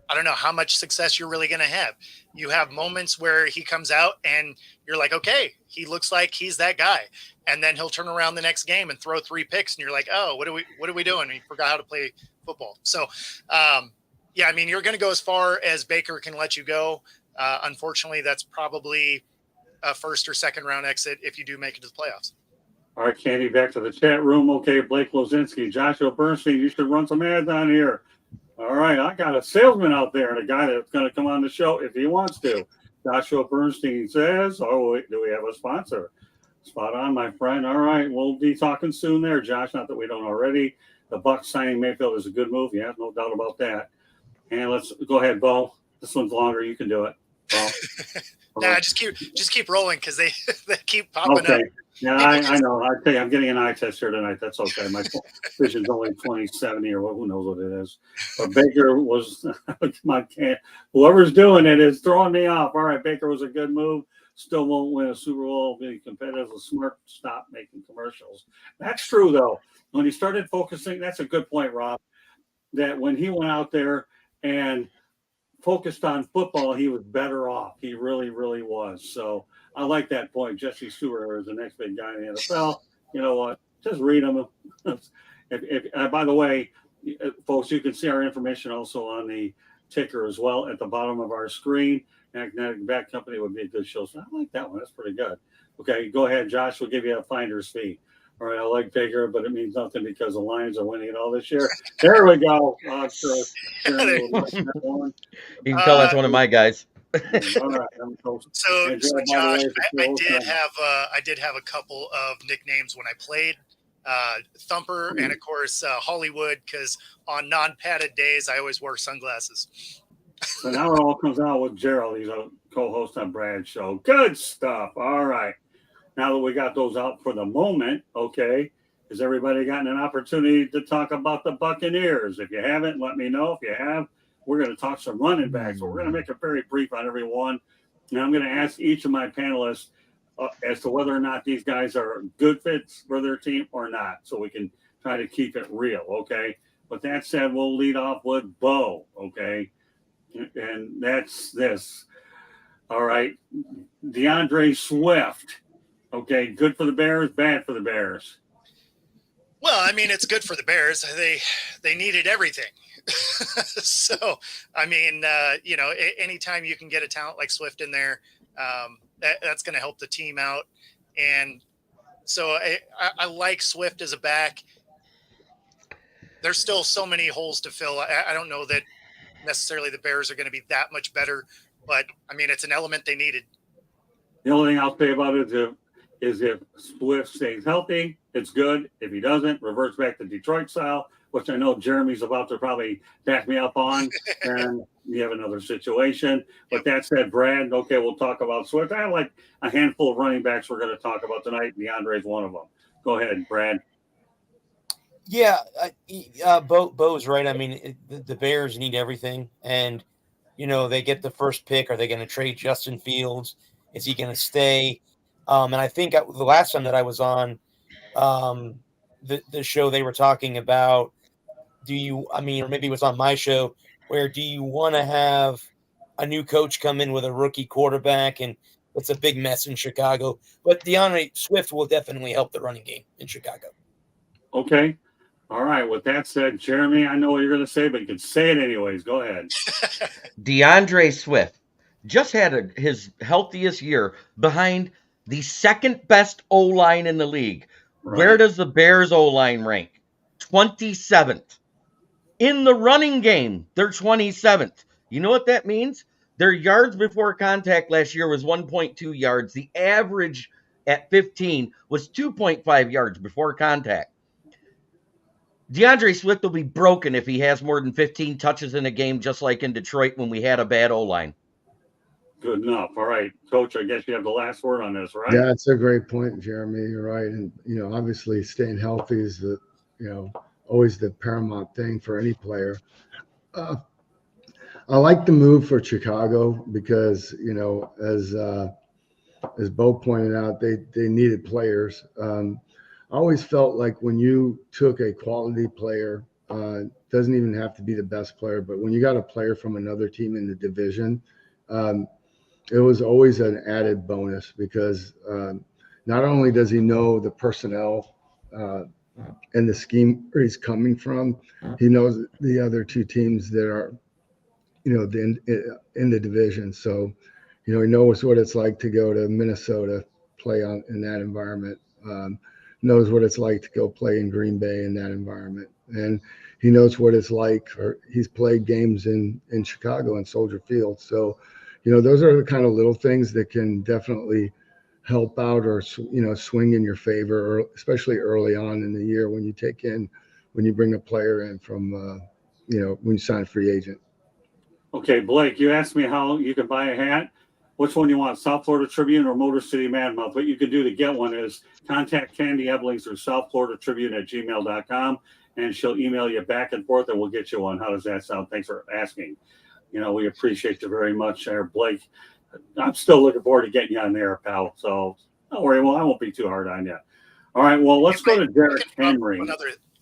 I don't know how much success you're really going to have. You have moments where he comes out and you're like, okay, he looks like he's that guy. And then he'll turn around the next game and throw 3 picks. And you're like, oh, what are we doing? We forgot how to play football. So, yeah, I mean, you're going to go as far as Baker can let you go. Unfortunately, that's probably a first or second round exit if you do make it to the playoffs. All right, Candy, back to the chat room. Okay, Blake Lozinski, Joshua Bernstein, you should run some ads on here. All right, I got a salesman out there and a guy that's going to come on the show if he wants to. Joshua Bernstein says, do we have a sponsor? Spot on, my friend. All right, we'll be talking soon there, Josh, not that we don't already. The Bucs signing Mayfield is a good move. Yeah, no doubt about that. And let's go ahead, Bo. This one's longer. You can do it. Nah, just keep rolling because they keep popping up. Yeah, I know. I tell you, I'm getting an eye test here tonight. That's okay. My vision's only 20/70 or who knows what it is. But Baker was whoever's doing it is throwing me off. All right, Baker was a good move. still won't win a Super Bowl. Be competitive. Smart, stop making commercials. That's true, though. When he started focusing, that's a good point, Rob, that when he went out there and focused on football, he was better off. He really, really was. So I like that point. Jesse Stewart is the next big guy in the NFL. You know what? Just read him. By the way, folks, you can see our information also on the ticker as well at the bottom of our screen. Magnetic Bat Company would be a good show. So I like that one. That's pretty good. Okay, go ahead, Josh. We'll give you a finder's fee. All right, I like Baker, but it means nothing because the Lions are winning it all this year. There we go. I'm sure Jeremy will like that one. You can tell that's one of my guys. All right, So And Josh, by the way, I did have a couple of nicknames when I played. Thumper and of course Hollywood, because on non-padded days I always wore sunglasses. So now it all comes out with Gerald. He's a co-host on Brad's show. Good stuff. All right. Now that we got those out for the moment, okay, has everybody gotten an opportunity to talk about the Buccaneers? If you haven't, let me know. If you have, we're going to talk some running backs. So we're going to make it very brief on every one. And I'm going to ask each of my panelists as to whether or not these guys are good fits for their team or not, so we can try to keep it real, okay? With that said, we'll lead off with Bo, okay? And that's this. All right. DeAndre Swift. Okay, good for the Bears, bad for the Bears. Well, I mean, it's good for the Bears. They needed everything. So, I mean, anytime you can get a talent like Swift in there, that's going to help the team out. And so I like Swift as a back. There's still so many holes to fill. I don't know that necessarily the Bears are going to be that much better, but I mean, it's an element they needed. The only thing I'll say about it is if Swift stays healthy, it's good. If he doesn't, reverts back to Detroit style, which I know Jeremy's about to probably back me up on, and you have another situation. But that said, Brad, okay, we'll talk about Swift. I have like a handful of running backs we're going to talk about tonight. DeAndre's one of them. Go ahead, Brad. Yeah, Bo's right. I mean, the Bears need everything, and they get the first pick. Are they going to trade Justin Fields? Is he going to stay? And I think the last time that I was on the show, they were talking about, or maybe it was on my show, where do you want to have a new coach come in with a rookie quarterback, and it's a big mess in Chicago? But DeAndre Swift will definitely help the running game in Chicago. Okay. All right. With that said, Jeremy, I know what you're going to say, but you can say it anyways. Go ahead. DeAndre Swift just had his healthiest year behind the second best O-line in the league. Right. Where does the Bears O-line rank? 27th. In the running game, they're 27th. You know what that means? Their yards before contact last year was 1.2 yards. The average at 15 was 2.5 yards before contact. DeAndre Swift will be broken if he has more than 15 touches in a game, just like in Detroit when we had a bad O-line. Good enough. All right, Coach, I guess you have the last word on this, right? Yeah, that's a great point, Jeremy. You're right. And, obviously staying healthy is always the paramount thing for any player. I like the move for Chicago because, as Bo pointed out, they needed players. I always felt like when you took a quality player, doesn't even have to be the best player, but when you got a player from another team in the division, it was always an added bonus because not only does he know the personnel and the scheme where he's coming from, he knows the other two teams that are, in the division. So, he knows what it's like to go to Minnesota, play in that environment. Knows what it's like to go play in Green Bay in that environment. And he knows what it's like, or he's played games in Chicago and Soldier Field. So, those are the kind of little things that can definitely help out or, swing in your favor, or especially early on in the year when you bring a player in from, when you sign a free agent. Okay, Blake, you asked me how you can buy a hat. Which one you want, South Florida Tribune or Motor City Madmouth? What you can do to get one is contact Candy Eblings through southfloridatribune@gmail.com, and she'll email you back and forth, and we'll get you one. How does that sound? Thanks for asking. We appreciate you very much there, Blake. I'm still looking forward to getting you on there, pal. So don't worry. Well, I won't be too hard on you. All right. Well, let's go to Derrick Henry.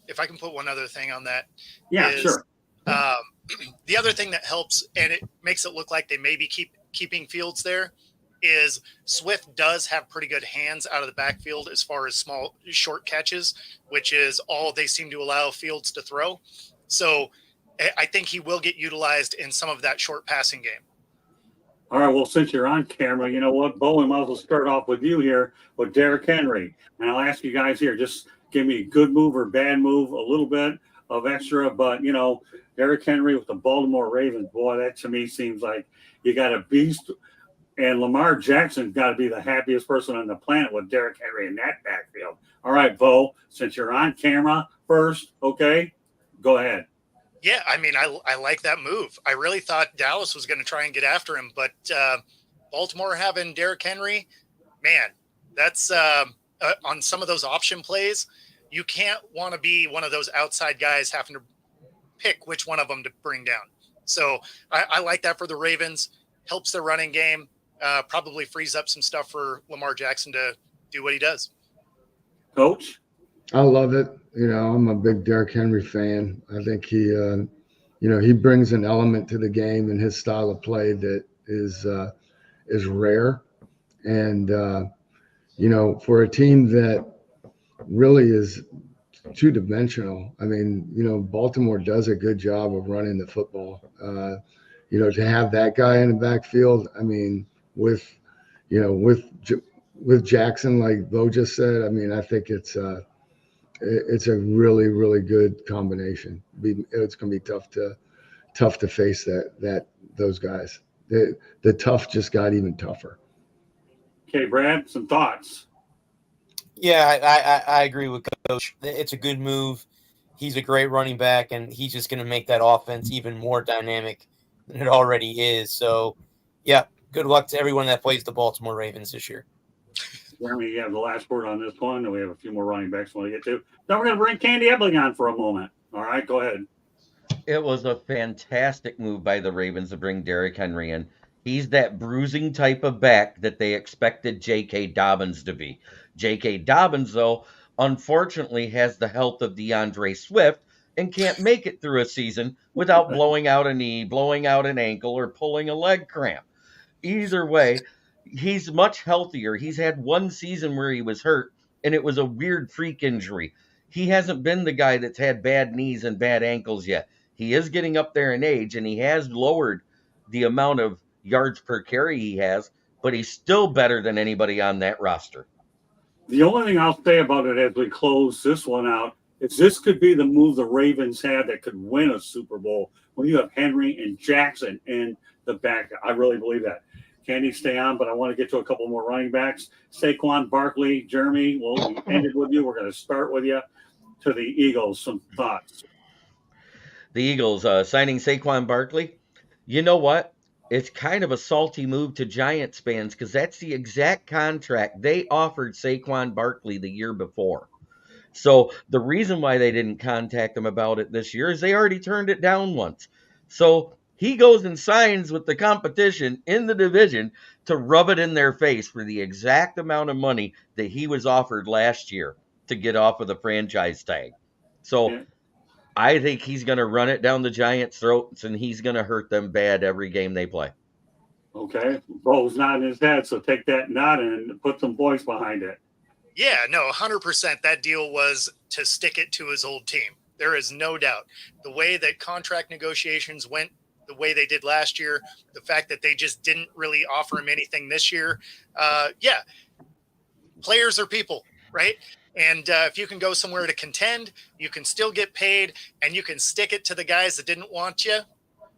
If I can put one other thing on that. Yeah, sure. The other thing that helps, and it makes it look like they may be keeping Fields there, is Swift does have pretty good hands out of the backfield as far as small, short catches, which is all they seem to allow Fields to throw. So I think he will get utilized in some of that short passing game. All right. Well, since you're on camera, you know what, Bo, we might as well start off with you here with Derrick Henry. And I'll ask you guys here, just give me a good move or bad move, a little bit of extra. But, you know, Derrick Henry with the Baltimore Ravens, boy, that to me seems like you got a beast. And Lamar Jackson's got to be the happiest person on the planet with Derrick Henry in that backfield. All right, Bo, since you're on camera first, okay, go ahead. Yeah, I mean, I like that move. I really thought Dallas was going to try and get after him, but Baltimore having Derrick Henry, man, that's on some of those option plays, you can't want to be one of those outside guys having to pick which one of them to bring down. So I like that for the Ravens. Helps their running game. Probably frees up some stuff for Lamar Jackson to do what he does. Coach? I love it. You know, I'm a big Derrick Henry fan. I think he brings an element to the game and his style of play that is rare. And, for a team that really is two-dimensional, I mean, Baltimore does a good job of running the football. To have that guy in the backfield, I mean, with Jackson, like Bo just said, I mean, I think it's a really, really good combination. It's going to be tough to face those guys. The tough just got even tougher. Okay, Brad, some thoughts. Yeah, I agree with Coach. It's a good move. He's a great running back, and he's just going to make that offense even more dynamic than it already is. So, yeah, good luck to everyone that plays the Baltimore Ravens this year. Jeremy, you have the last word on this one, and we have a few more running backs we want to get to. Then we're going to bring Candy Ebling on for a moment. All right, go ahead. It was a fantastic move by the Ravens to bring Derrick Henry in. He's that bruising type of back that they expected J.K. Dobbins to be. J.K. Dobbins, though, unfortunately has the health of DeAndre Swift and can't make it through a season without blowing out a knee, blowing out an ankle, or pulling a leg cramp. Either way, he's much healthier. He's had one season where he was hurt, and it was a weird freak injury. He hasn't been the guy that's had bad knees and bad ankles yet. He is getting up there in age, and he has lowered the amount of yards per carry he has, but he's still better than anybody on that roster. The only thing I'll say about it as we close this one out is this could be the move the Ravens had that could win a Super Bowl when you have Henry and Jackson in the back. I really believe that. Candy, stay on, but I want to get to a couple more running backs. Saquon Barkley, Jeremy, well, we ended with you. We're going to start with you to the Eagles. Some thoughts. The Eagles signing Saquon Barkley. You know what? It's kind of a salty move to Giants fans because that's the exact contract they offered Saquon Barkley the year before. So the reason why they didn't contact him about it this year is they already turned it down once. So he goes and signs with the competition in the division to rub it in their face for the exact amount of money that he was offered last year to get off of the franchise tag. So yeah. I think he's going to run it down the Giants' throats, and he's going to hurt them bad every game they play. Okay. Bo's nodding his head, so take that nod and put some voice behind it. Yeah, no, 100%. That deal was to stick it to his old team. There is no doubt. The way that contract negotiations went, the way they did last year, the fact that they just didn't really offer him anything this year. Yeah, players are people, right? And if you can go somewhere to contend, you can still get paid, and you can stick it to the guys that didn't want you,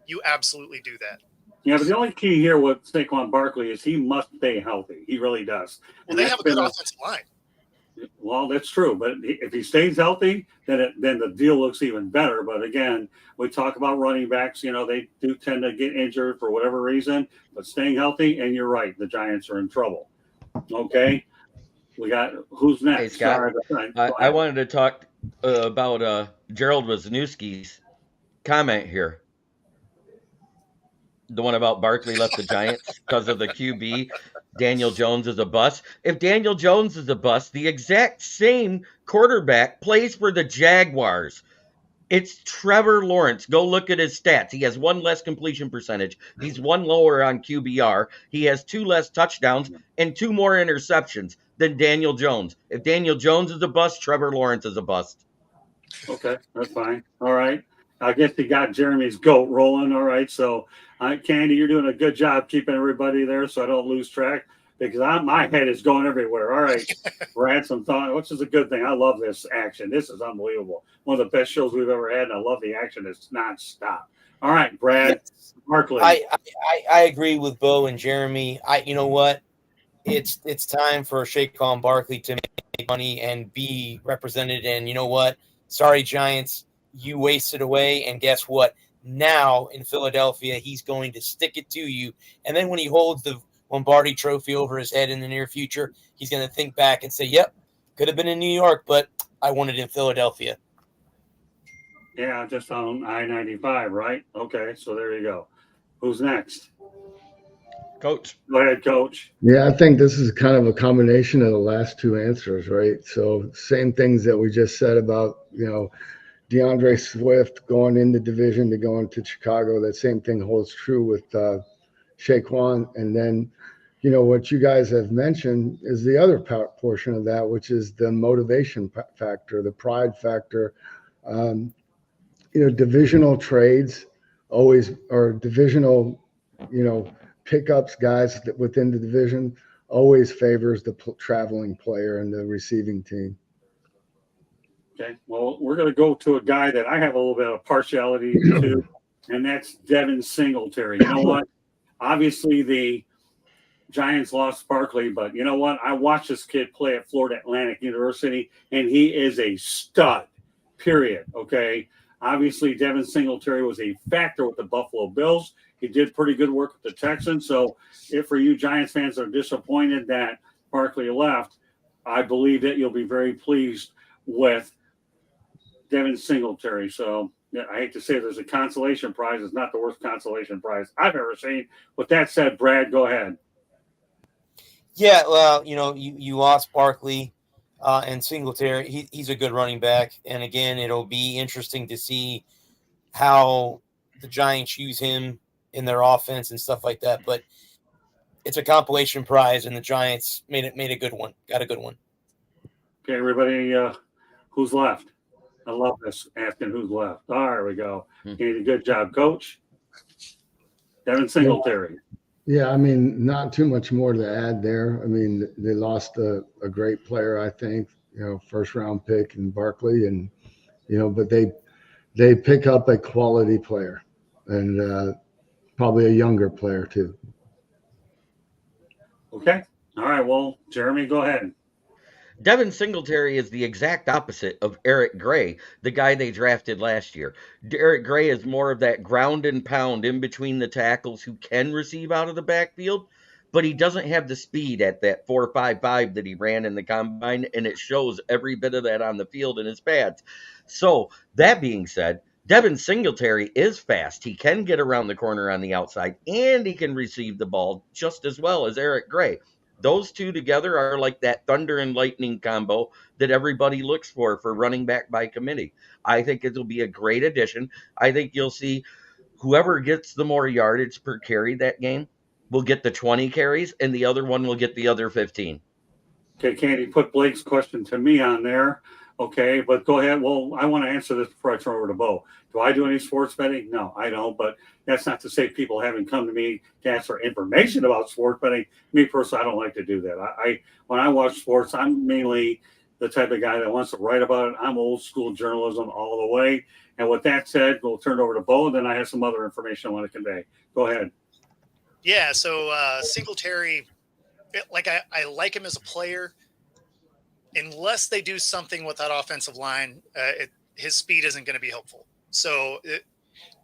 you absolutely do that. Yeah, but the only key here with Saquon Barkley is he must stay healthy. He really does. Well, they have a good offensive line. Well, that's true. But if he stays healthy, then the deal looks even better. But again, we talk about running backs. You know, they do tend to get injured for whatever reason. But staying healthy, and you're right, the Giants are in trouble. Okay. We got who's next? Hey, Scott, I wanted to talk about Gerald Wisniewski's comment here. The one about Barkley left the Giants because of the QB. Daniel Jones is a bust. If Daniel Jones is a bust, the exact same quarterback plays for the Jaguars. It's Trevor Lawrence. Go look at his stats. He has one less completion percentage. He's one lower on QBR. He has two less touchdowns and two more interceptions than Daniel Jones. If Daniel Jones is a bust, Trevor Lawrence is a bust. Okay, that's fine. All right. I guess you got Jeremy's goat rolling. All right. So, Candy, you're doing a good job keeping everybody there so I don't lose track because my head is going everywhere. All right. Brad, some thought, which is a good thing. I love this action. This is unbelievable. One of the best shows we've ever had, and I love the action. It's nonstop. All right, Brad, Barkley. I agree with Bo and Jeremy. You know what? It's time for Saquon Barkley to make money and be represented. And you know what? Sorry, Giants, you wasted away. And guess what? Now in Philadelphia, he's going to stick it to you. And then when he holds the Lombardi trophy over his head in the near future, he's going to think back and say, yep, could have been in New York, but I won it in Philadelphia. Yeah, just on I-95, right? Okay, so there you go. Who's next? Coach. Go ahead, Coach. Yeah, I think this is kind of a combination of the last two answers, right? So same things that we just said about, DeAndre Swift going in the division to going to Chicago. That same thing holds true with Saquon. And then, what you guys have mentioned is the other portion of that, which is the motivation factor, the pride factor. Divisional trades always, or divisional, pickups, guys that within the division always favors the traveling player and the receiving team. Okay, well, we're going to go to a guy that I have a little bit of partiality to, and that's Devin Singletary. You know what? Obviously, the Giants lost Barkley, but you know what? I watched this kid play at Florida Atlantic University, and he is a stud, period, okay? Obviously, Devin Singletary was a factor with the Buffalo Bills. He did pretty good work with the Texans. So if for you Giants fans that are disappointed that Barkley left, I believe that you'll be very pleased with Devin Singletary. So yeah, I hate to say there's a consolation prize. It's not the worst consolation prize I've ever seen. With that said, Brad, go ahead. Yeah, well, you lost Barkley and Singletary. He's a good running back. And again, it'll be interesting to see how the Giants use him in their offense and stuff like that. But it's a compilation prize, and the Giants made a good one. Got a good one. Okay, everybody, who's left? I love this, asking who's left. There we go. You did a good job, Coach. Devin Singletary. Yeah, I mean, not too much more to add there. I mean, they lost a great player, I think, first round pick in Barkley, and but they pick up a quality player and probably a younger player too. Okay. All right. Well, Jeremy, go ahead. Devin Singletary is the exact opposite of Eric Gray, the guy they drafted last year. Eric Gray is more of that ground and pound in between the tackles who can receive out of the backfield, but he doesn't have the speed at that 4.55 that he ran in the combine, and it shows every bit of that on the field in his pads. So, that being said, Devin Singletary is fast. He can get around the corner on the outside, and he can receive the ball just as well as Eric Gray. Those two together are like that thunder and lightning combo that everybody looks for running back by committee. I think it'll be a great addition. I think you'll see whoever gets the more yardage per carry that game will get the 20 carries, and the other one will get the other 15. Okay, Candy, put Blake's question to me on there. Okay, but go ahead. Well, I want to answer this before I turn over to Bo. Do I do any sports betting? No, I don't. But that's not to say people haven't come to me to ask for information about sports betting. Me personally, I don't like to do that. I when I watch sports, I'm mainly the type of guy that wants to write about it. I'm old school journalism all the way. And with that said, we'll turn it over to Bo. Then I have some other information I want to convey. Go ahead. Yeah. So Singletary, I like him as a player. Unless they do something with that offensive line, his speed isn't going to be helpful. So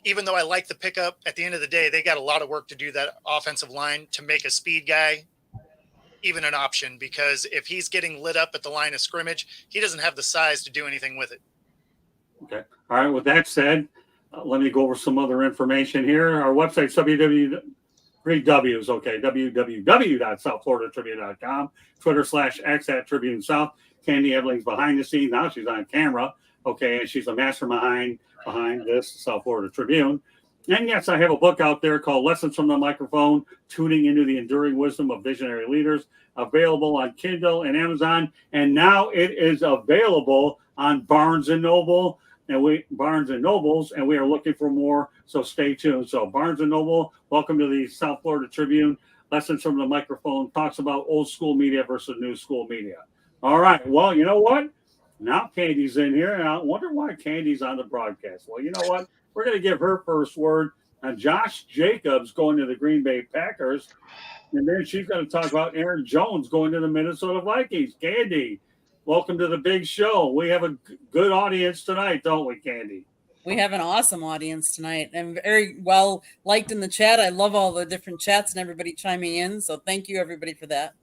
even though I like the pickup, at the end of the day, they got a lot of work to do that offensive line to make a speed guy even an option, because if he's getting lit up at the line of scrimmage, he doesn't have the size to do anything with it. Okay. All right. With that said, let me go over some other information here. Our website's www.southfloridatribune.com, Twitter/X @Tribune South. Candy Eveling's behind the scenes now. She's on camera. Okay, and she's a mastermind behind this South Florida Tribune. And yes, I have a book out there called Lessons from the Microphone, Tuning into the Enduring Wisdom of Visionary Leaders, available on Kindle and Amazon. And now it is available on Barnes & Noble and Nobles, and we are looking for more, so stay tuned. So Barnes & Noble, welcome to the South Florida Tribune. Lessons from the Microphone talks about old school media versus new school media. All right, well, you know what? Now Candy's in here, and I wonder why Candy's on the broadcast. Well, you know what? We're going to give her first word on Josh Jacobs going to the Green Bay Packers, and then she's going to talk about Aaron Jones going to the Minnesota Vikings. Candy, welcome to the big show. We have a good audience tonight, don't we, Candy? We have an awesome audience tonight and very well liked in the chat. I love all the different chats and everybody chiming in. So thank you, everybody, for that.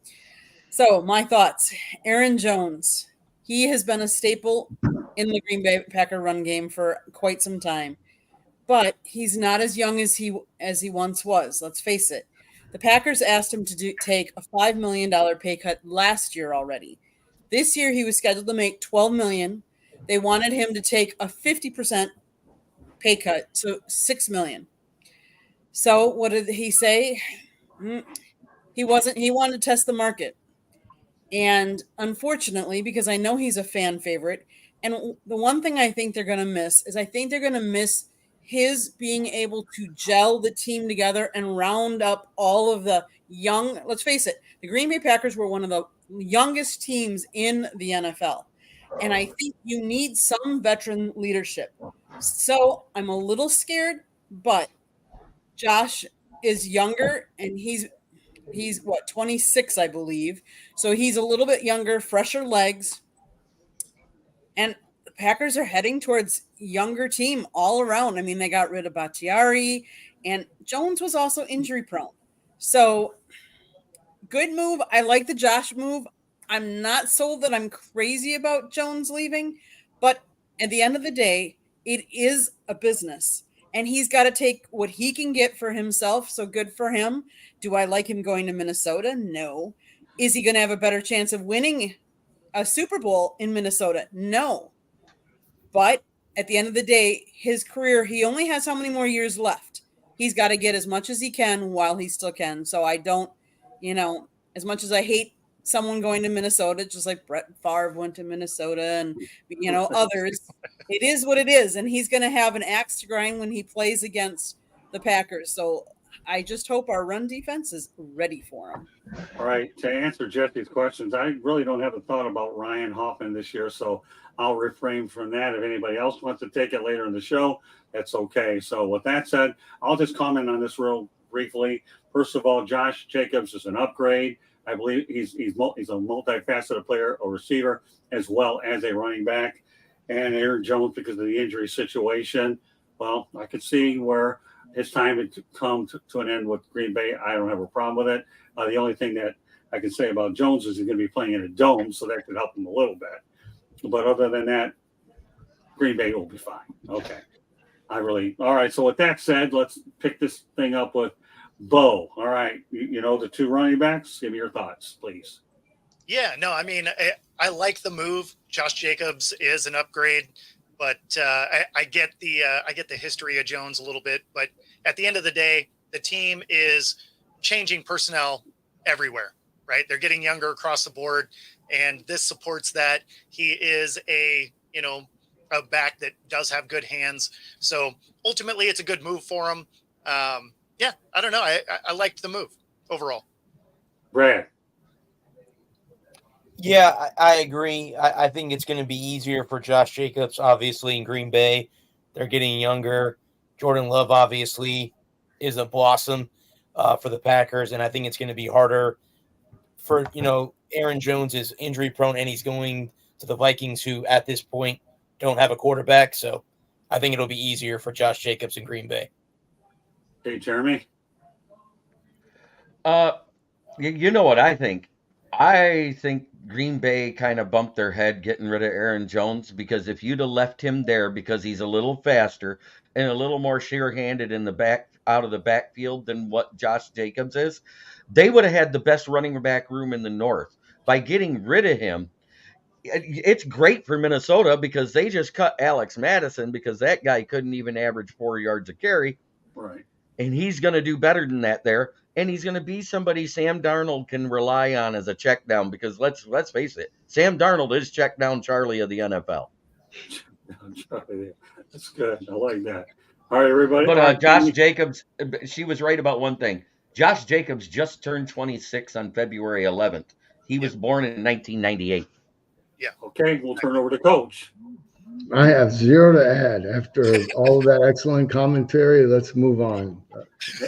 So my thoughts, Aaron Jones. He has been a staple in the Green Bay Packer run game for quite some time, but he's not as young as he once was. Let's face it. The Packers asked him to take a $5 million pay cut last year already. This year he was scheduled to make $12 million. They wanted him to take a 50% pay cut, so $6 million. So what did he say? He wanted to test the market. And unfortunately, because I know he's a fan favorite, and the one thing I think they're going to miss is his being able to gel the team together and round up all of the young. Let's face it, the Green Bay Packers were one of the youngest teams in the NFL. And I think you need some veteran leadership. So I'm a little scared, but Josh is younger and he's 26, I believe. So he's a little bit younger, fresher legs. And the Packers are heading towards younger team all around. I mean, they got rid of Bakhtiari, and Jones was also injury prone. So good move. I like the Josh move. I'm not sold that I'm crazy about Jones leaving, but at the end of the day, it is a business. And he's got to take what he can get for himself. So good for him. Do I like him going to Minnesota? No. Is he going to have a better chance of winning a Super Bowl in Minnesota? No. But at the end of the day, his career, he only has how many more years left? He's got to get as much as he can while he still can. So I don't, as much as I hate someone going to Minnesota, just like Brett Favre went to Minnesota and, others, it is what it is. And he's going to have an axe to grind when he plays against the Packers. So I just hope our run defense is ready for him. All right. To answer Jesse's questions, I really don't have a thought about Ryan Hoffman this year, so I'll refrain from that. If anybody else wants to take it later in the show, that's okay. So with that said, I'll just comment on this real briefly. First of all, Josh Jacobs is an upgrade. I believe he's a multifaceted player, a receiver, as well as a running back. And Aaron Jones, because of the injury situation, well, I could see where his time had come to an end with Green Bay. I don't have a problem with it. The only thing that I can say about Jones is he's going to be playing in a dome, so that could help him a little bit. But other than that, Green Bay will be fine. Okay. All right. So with that said, let's pick this thing up with Bo. All right. The two running backs. Give me your thoughts, please. Yeah, no, I mean, I like the move. Josh Jacobs is an upgrade, but I get the history of Jones a little bit. But at the end of the day, the team is changing personnel everywhere, right? They're getting younger across the board, and this supports that. He is a back that does have good hands. So ultimately, it's a good move for him. Yeah, I don't know. I liked the move overall. Brad. Yeah, I agree. I think it's going to be easier for Josh Jacobs, obviously, in Green Bay. They're getting younger. Jordan Love, obviously, is a blossom for the Packers, and I think it's going to be harder for, Aaron Jones is injury prone, and he's going to the Vikings, who at this point don't have a quarterback. So I think it'll be easier for Josh Jacobs in Green Bay. Hey, Jeremy. You know what I think? I think Green Bay kind of bumped their head getting rid of Aaron Jones, because if you'd have left him there because he's a little faster, and a little more sure-handed in the back out of the backfield than what Josh Jacobs is, they would have had the best running back room in the North. By getting rid of him, it's great for Minnesota because they just cut Alex Madison because that guy couldn't even average 4 yards a carry. Right. And he's going to do better than that there. And he's going to be somebody Sam Darnold can rely on as a check down because let's face it, Sam Darnold is check down Charlie of the NFL. That's good. I like that. All right, everybody. But Josh Jacobs, she was right about one thing. Josh Jacobs just turned 26 on February 11th. He was born in 1998. Yeah. Okay, we'll turn over to Coach. I have zero to add after all of that excellent commentary. Let's move on.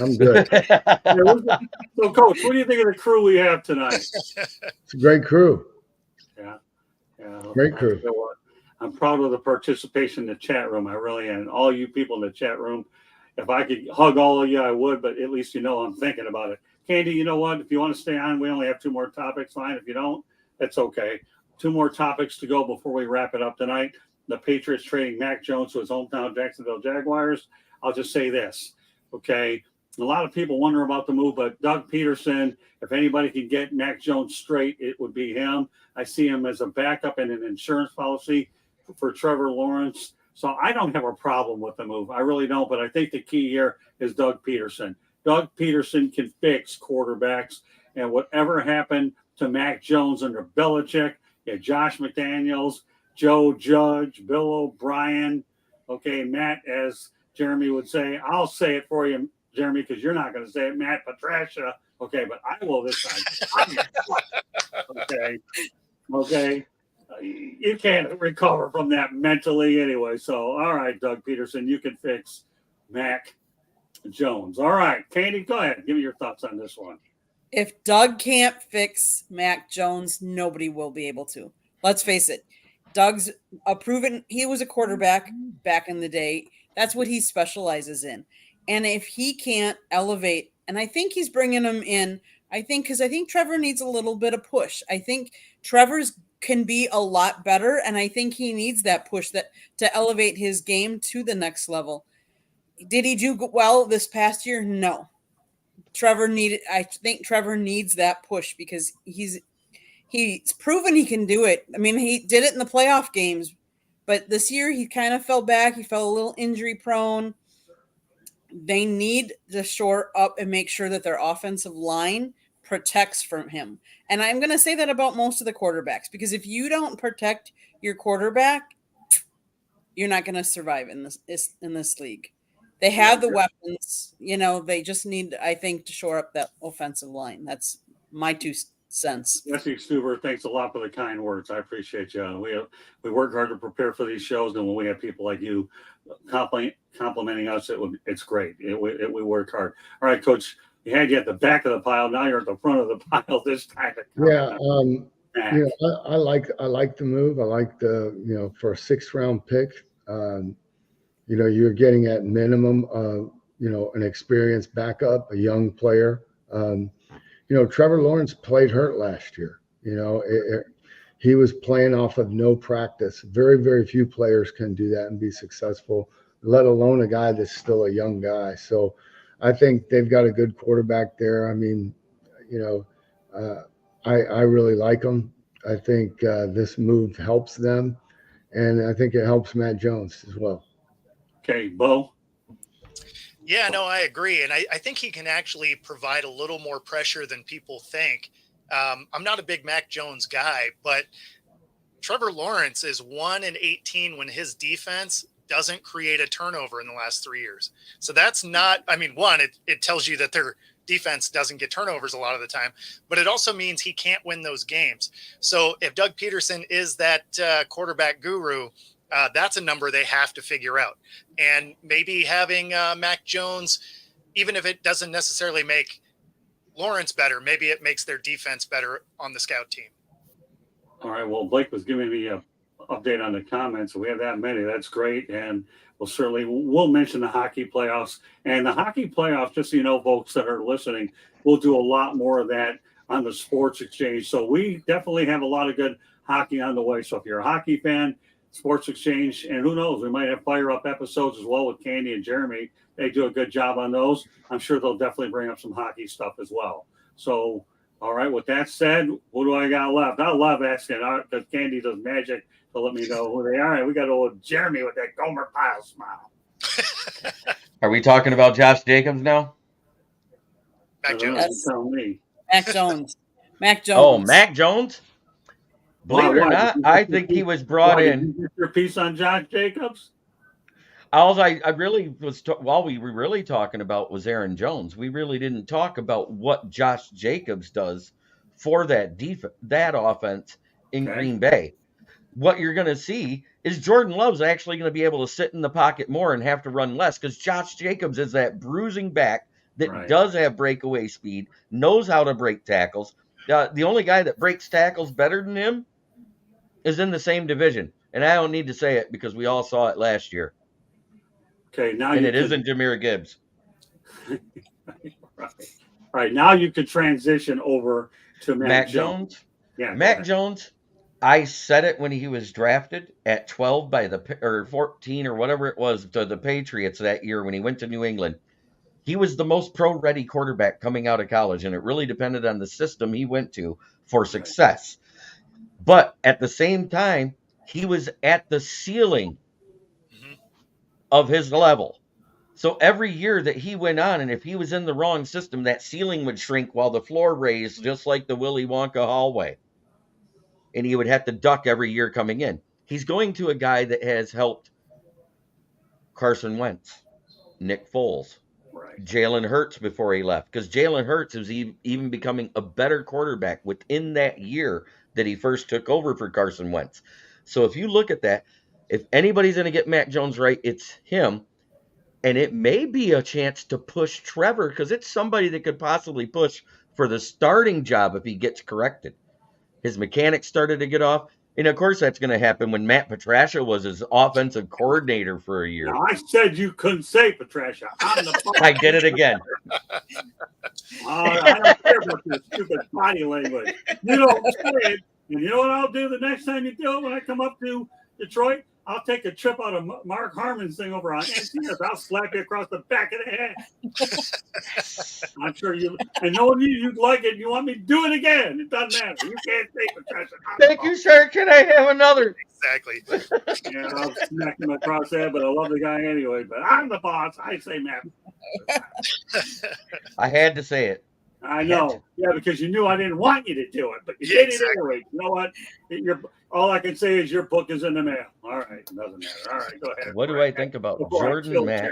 I'm good. So, Coach, what do you think of the crew we have tonight? It's a great crew. Yeah. Great crew. I'm proud of the participation in the chat room. I really am. All you people in the chat room, if I could hug all of you, I would, but at least you know I'm thinking about it. Candy, you know what? If you want to stay on, we only have 2 more topics. Fine. If you don't, that's okay. 2 more topics to go before we wrap it up tonight. The Patriots trading Mac Jones to his hometown Jacksonville Jaguars. I'll just say this, okay? A lot of people wonder about the move, but Doug Peterson, if anybody can get Mac Jones straight, it would be him. I see him as a backup in an insurance policy for Trevor Lawrence. So I don't have a problem with the move. I really don't, but I think the key here is Doug Peterson. Doug Peterson can fix quarterbacks, and whatever happened to Mac Jones under Belichick, Josh McDaniels, Joe Judge, Bill O'Brien. Okay, Matt, as Jeremy would say, I'll say it for you, Jeremy, because you're not going to say it, Matt Patricia. Okay, but I will this time. Okay. You can't recover from that mentally anyway. So, all right, Doug Peterson, you can fix Mac Jones. All right, Candy, go ahead. Give me your thoughts on this one. If Doug can't fix Mac Jones, nobody will be able to. Let's face it. Doug's a proven, he was a quarterback back in the day. That's what he specializes in. And if he can't elevate, and I think he's bringing him in, because I think Trevor needs a little bit of push. I think Trevor's can be a lot better, and I think he needs that push to elevate his game to the next level. Did he do well this past year? No. I think Trevor needs that push because he's proven he can do it. I mean, he did it in the playoff games, but this year he kind of fell back. He fell a little injury prone. They need to shore up and make sure that their offensive line protects from him. And I'm going to say that about most of the quarterbacks, because if you don't protect your quarterback, you're not going to survive in this league. They have the weapons, they just need, I think, to shore up that offensive line. That's my 2 cents. Jesse Stuber, thanks a lot for the kind words. I appreciate you. We work hard to prepare for these shows, and when we have people like you complimenting us, it's great. We work hard. All right, Coach, you had you at the back of the pile. Now you're at the front of the pile this time. Yeah, I like the move. I like the for a 6th round pick. You're getting at minimum, an experienced backup, a young player. Trevor Lawrence played hurt last year. He was playing off of no practice. Very, very few players can do that and be successful, let alone a guy that's still a young guy. So I think they've got a good quarterback there. I mean, I really like them. I think this move helps them, and I think it helps Matt Jones as well. Okay, Bo? Yeah, no, I agree. And I think he can actually provide a little more pressure than people think. I'm not a big Mac Jones guy, but Trevor Lawrence is 1-18 when his defense doesn't create a turnover in the last 3 years. So that's not, it tells you that their defense doesn't get turnovers a lot of the time, but it also means he can't win those games. So if Doug Peterson is that quarterback guru, that's a number they have to figure out. And maybe having Mac Jones, even if it doesn't necessarily make Lawrence better, maybe it makes their defense better on the scout team. All right. Well, Blake was giving me an update on the comments. We have that many. That's great. And we'll mention the hockey playoffs. And the hockey playoffs, just so you know, folks that are listening, we'll do a lot more of that on the Sports Exchange. So we definitely have a lot of good hockey on the way. So if you're a hockey fan, Sports Exchange, and who knows, we might have fire up episodes as well with Candy and Jeremy. They do a good job on those. I'm sure they'll definitely bring up some hockey stuff as well. So, all right, with that said, who do I got left? I love asking because Candy does magic to let me know who they are. And we got old Jeremy with that Gomer Pyle smile. Are we talking about Josh Jacobs now? Mac Jones. Yes. Tell me. Mac Jones. Mac Jones. Oh, Mac Jones? Believe it or Why? not, I think he was brought Why, in. did you get your piece on Josh Jacobs? All I really was, while we were really talking about was Aaron Jones. We really didn't talk about what Josh Jacobs does for that offense in Okay. Green Bay. What you're going to see is Jordan Love's actually going to be able to sit in the pocket more and have to run less because Josh Jacobs is that bruising back that Right. does have breakaway speed, knows how to break tackles. The only guy that breaks tackles better than him is in the same division. And I don't need to say it because we all saw it last year. Okay, now And you it isn't Jahmyr Gibbs. Right. Now you could transition over to Mac Jones. Yeah. Mac Jones, I said it when he was drafted at 12 or 14 or whatever it was to the Patriots that year when he went to New England. He was the most pro-ready quarterback coming out of college, and it really depended on the system he went to for success. But at the same time, he was at the ceiling of his level. So every year that he went on, and if he was in the wrong system, that ceiling would shrink while the floor raised, just like the Willy Wonka hallway. And he would have to duck every year coming in. He's going to a guy that has helped Carson Wentz, Nick Foles, Jalen Hurts before he left, because Jalen Hurts is even becoming a better quarterback within that year that he first took over for Carson Wentz. So if you look at that, if anybody's going to get Mac Jones right, it's him. And it may be a chance to push Trevor because it's somebody that could possibly push for the starting job if he gets corrected. His mechanics started to get off. And of course, that's going to happen when Matt Patricia was his offensive coordinator for a year. Now, I said you couldn't say Patricia. I'm the boss. I did it again. I don't care about your stupid body language. You don't say it. And you know what I'll do the next time you do it when I come up to Detroit? I'll take a trip out of Mark Harmon's thing over on NCS. I'll slap you across the back of the head. I'm sure you, and knowing you'd like it. You want me to do it again. It doesn't matter. You can't say Patricia. Thank you, sir. Can I have another? Exactly. Yeah, I'll smack him across the head, but I love the guy anyway. But I'm the boss. I say Matt. I had to say it. I know. Yeah, because you knew I didn't want you to do it, but you did it anyway. You know what? All I can say is your book is in the mail. All right. It doesn't matter. All right. Go ahead. What do I think about Jordan Mack?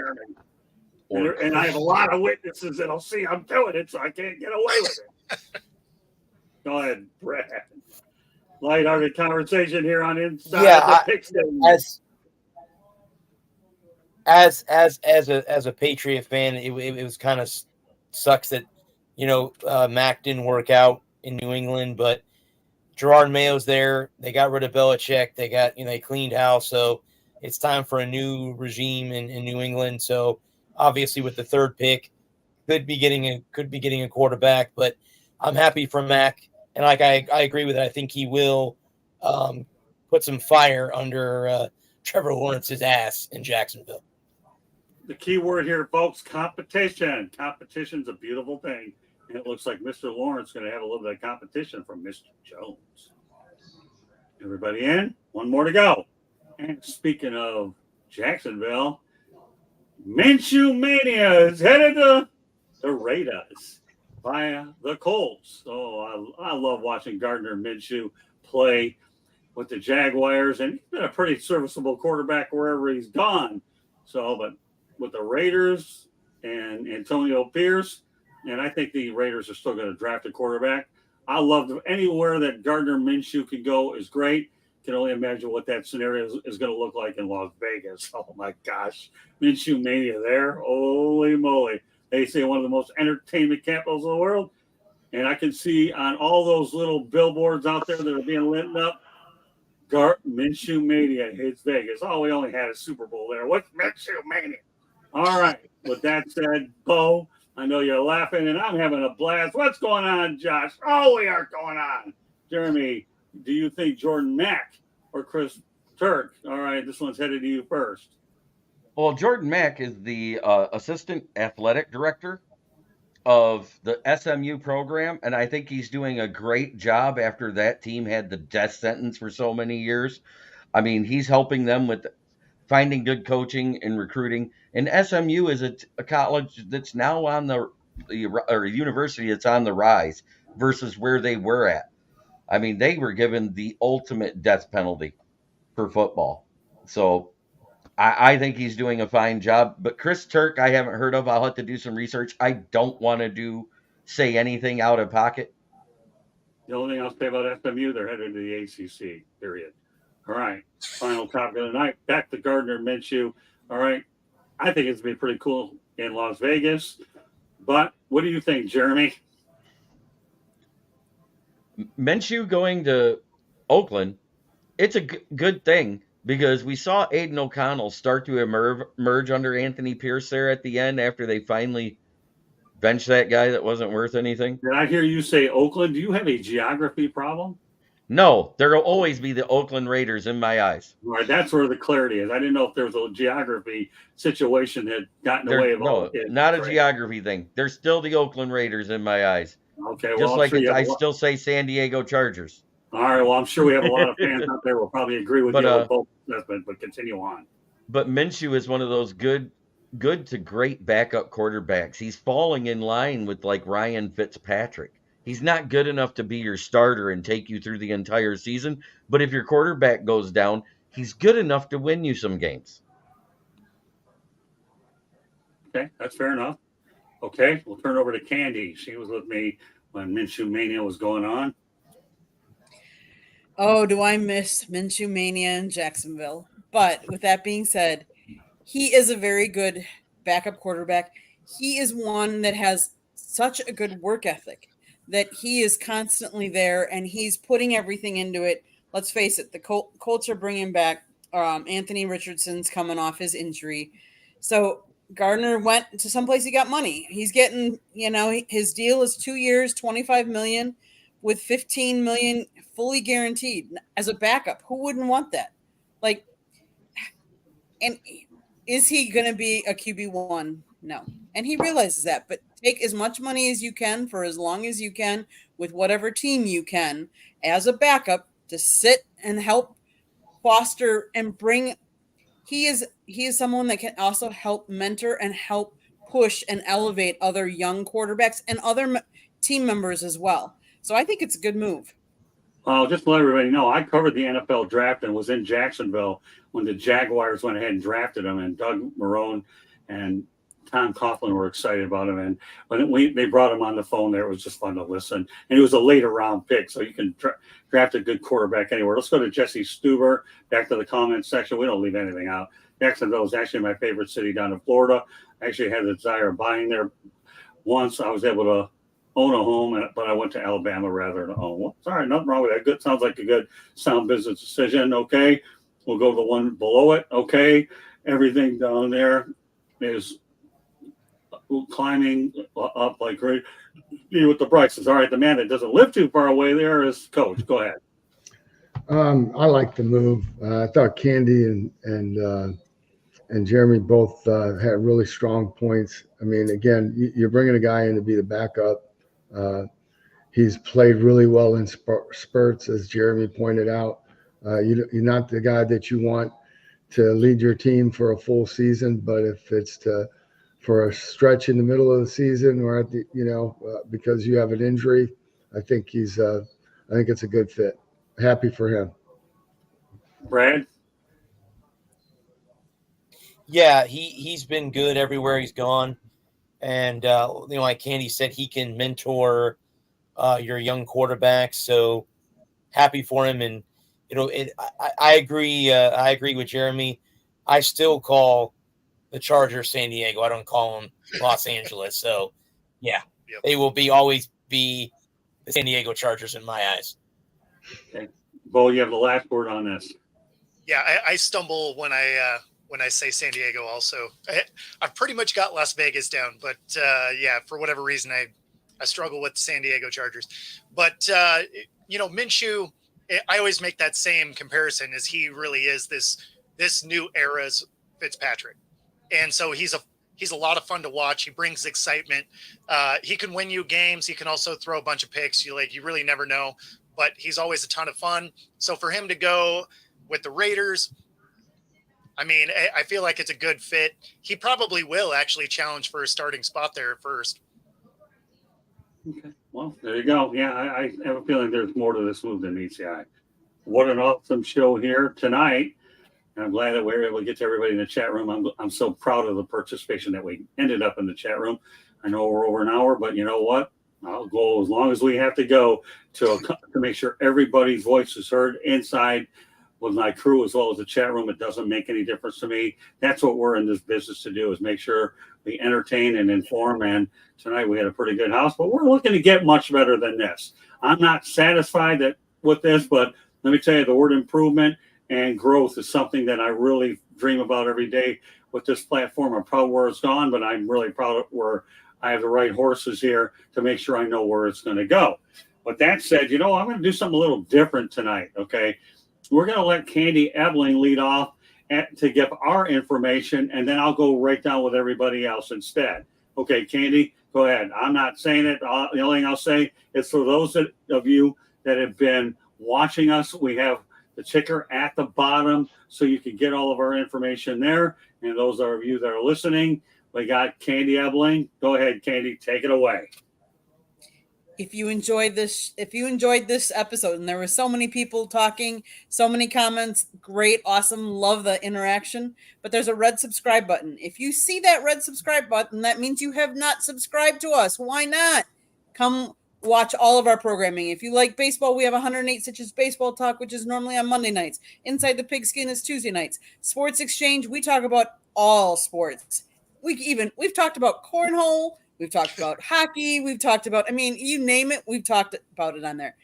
And I have a lot of witnesses that'll see I'm doing it, so I can't get away with it. Go ahead, Brad. Lighthearted conversation here on Inside the Pigskin. As a Patriot fan, it was kind of sucks that Mac didn't work out in New England, but Gerard Mayo's there. They got rid of Belichick. They got they cleaned house, so it's time for a new regime in New England. So obviously, with the third pick, could be getting a quarterback, but I'm happy for Mac. And I agree with it. I think he will put some fire under Trevor Lawrence's ass in Jacksonville. The key word here, folks, competition. Competition's a beautiful thing. And it looks like Mr. Lawrence is going to have a little bit of competition from Mr. Jones. Everybody in? One more to go. And speaking of Jacksonville, Minshew Mania is headed to the Raiders via the Colts. So I love watching Gardner Minshew play with the Jaguars, and he's been a pretty serviceable quarterback wherever he's gone. So, but with the Raiders and Antonio Pierce, and I think the Raiders are still going to draft a quarterback. I love anywhere that Gardner Minshew can go is great. Can only imagine what that scenario is going to look like in Las Vegas. Oh my gosh, Minshew Mania there! Holy moly! They say one of the most entertainment capitals of the world, and I can see on all those little billboards out there that are being lit up, Minshew Mania hits Vegas. Oh, we only had a Super Bowl there. What's Minshew Mania? All right. With that said, Bo, I know you're laughing, and I'm having a blast. What's going on, Josh? Oh, we are going on. Jeremy, do you think Jordan Mack or Chris Turk. All right, this one's headed to you first. Well, Jordan Mack is the assistant athletic director of the SMU program, and I think he's doing a great job after that team had the death sentence for so many years. I mean, he's helping them with finding good coaching and recruiting. And SMU is a college that's now on or a university that's on the rise versus where they were at. I mean, they were given the ultimate death penalty for football. So I think he's doing a fine job. But Chris Turk, I haven't heard of. I'll have to do some research. I don't want to say anything out of pocket. The only thing I'll say about SMU, they're headed to the ACC, period. All right. Final topic of the night. Back to Gardner Minshew. All right. I think it's been pretty cool in Las Vegas. But what do you think, Jeremy? Minshew going to Oakland, it's a good thing because we saw Aiden O'Connell start to emerge under Anthony Pierce there at the end after they finally benched that guy that wasn't worth anything. Did I hear you say Oakland? Do you have a geography problem? No, there will always be the Oakland Raiders in my eyes. All right, that's where the clarity is. I didn't know if there was a geography situation that got in the way of all No, not a geography thing. They're still the Oakland Raiders in my eyes. Okay, well, just like I still say San Diego Chargers. All right, well, I'm sure we have a lot of fans out there will probably agree with you with both assessments, but continue on. But Minshew is one of those good to great backup quarterbacks. He's falling in line with like Ryan Fitzpatrick. He's not good enough to be your starter and take you through the entire season, but if your quarterback goes down, he's good enough to win you some games. Okay, that's fair enough. Okay, we'll turn over to Candy. She was with me when Minshew Mania was going on. Oh, do I miss Minshew Mania in Jacksonville? But with that being said, he is a very good backup quarterback. He is one that has such a good work ethic that he is constantly there and he's putting everything into it. Let's face it, the Colts are bringing back Anthony Richardson's coming off his injury. So Gardner went to someplace he got money. He's getting, his deal is 2 years, $25 million with $15 million fully guaranteed as a backup. Who wouldn't want that? Like, and is he going to be a QB1? No. And he realizes that, but take as much money as you can for as long as you can with whatever team you can as a backup to sit and help foster and bring. He is someone that can also help mentor and help push and elevate other young quarterbacks and other team members as well. So I think it's a good move. Just to let everybody know, I covered the NFL draft and was in Jacksonville when the Jaguars went ahead and drafted him, and Doug Marrone and Tom Coughlin were excited about him. And when they brought him on the phone there, it was just fun to listen. And he was a later round pick, so you can draft a good quarterback anywhere. Let's go to Jesse Stuber. Back to the comment section. We don't leave anything out. Jacksonville is actually my favorite city down in Florida. I actually had the desire of buying there once. I was able to own a home, but I went to Alabama rather than own one. Sorry, nothing wrong with that. Good, sounds like a good sound business decision. Okay, we'll go to the one below it. Okay, everything down there is climbing up like great with the prices. All right, the man that doesn't live too far away there is Coach. Go ahead. I like the move. I thought Candy and Jeremy both had really strong points. I mean, again, you're bringing a guy in to be the backup. He's played really well in spurts, as Jeremy pointed out. You're not the guy that you want to lead your team for a full season, but if it's for a stretch in the middle of the season or at the because you have an injury, I think it's a good fit. Happy for him. Brad? Yeah, he's been good everywhere he's gone. And, like Candy said, he can mentor your young quarterback. So happy for him. And, I agree. I agree with Jeremy. I still call the Chargers San Diego. I don't call them Los Angeles. So, yeah, They will always be the San Diego Chargers in my eyes. Okay. Bo, you have the last word on this. Yeah, I stumble when I say San Diego also. I've pretty much got Las Vegas down, but for whatever reason, I struggle with San Diego Chargers. But, Minshew, I always make that same comparison, as he really is this new era's Fitzpatrick. And so he's a lot of fun to watch. He brings excitement. He can win you games. He can also throw a bunch of picks. You really never know, but he's always a ton of fun. So for him to go with the Raiders, I mean, I feel like it's a good fit. He probably will actually challenge for a starting spot there at first. Okay. Well, there you go. Yeah, I have a feeling there's more to this move than meets the eye. What an awesome show here tonight. And I'm glad that we were able to get to everybody in the chat room. I'm so proud of the participation that we ended up in the chat room. I know we're over an hour, but you know what? I'll go as long as we have to go to make sure everybody's voice is heard inside with my crew as well as the chat room. It doesn't make any difference to me. That's what we're in this business to do, is make sure we entertain and inform. And tonight we had a pretty good house, but we're looking to get much better than this. I'm not satisfied with this, but let me tell you, the word improvement and growth is something that I really dream about every day with this platform. I'm proud where it's gone, but I'm really proud of where I have the right horses here to make sure I know where it's going to go. With that said, I'm going to do something a little different tonight, okay? We're going to let Candy Ebling lead off to give our information, and then I'll go right down with everybody else instead. Okay, Candy, go ahead. I'm not saying it. The only thing I'll say is for those of you that have been watching us, we have the ticker at the bottom so you can get all of our information there. And those of you that are listening, we got Candy Ebling. Go ahead, Candy, take it away. If you enjoyed this episode, and there were so many people talking, so many comments, great, awesome, love the interaction, but there's a red subscribe button. If you see that red subscribe button, that means you have not subscribed to us. Why not? Come watch all of our programming. If you like baseball, we have 108 Stitches Baseball Talk, which is normally on Monday nights. Inside the Pigskin is Tuesday nights. Sports Exchange, we talk about all sports. We've talked about cornhole. We've talked about hockey. We've talked about, you name it, we've talked about it on there.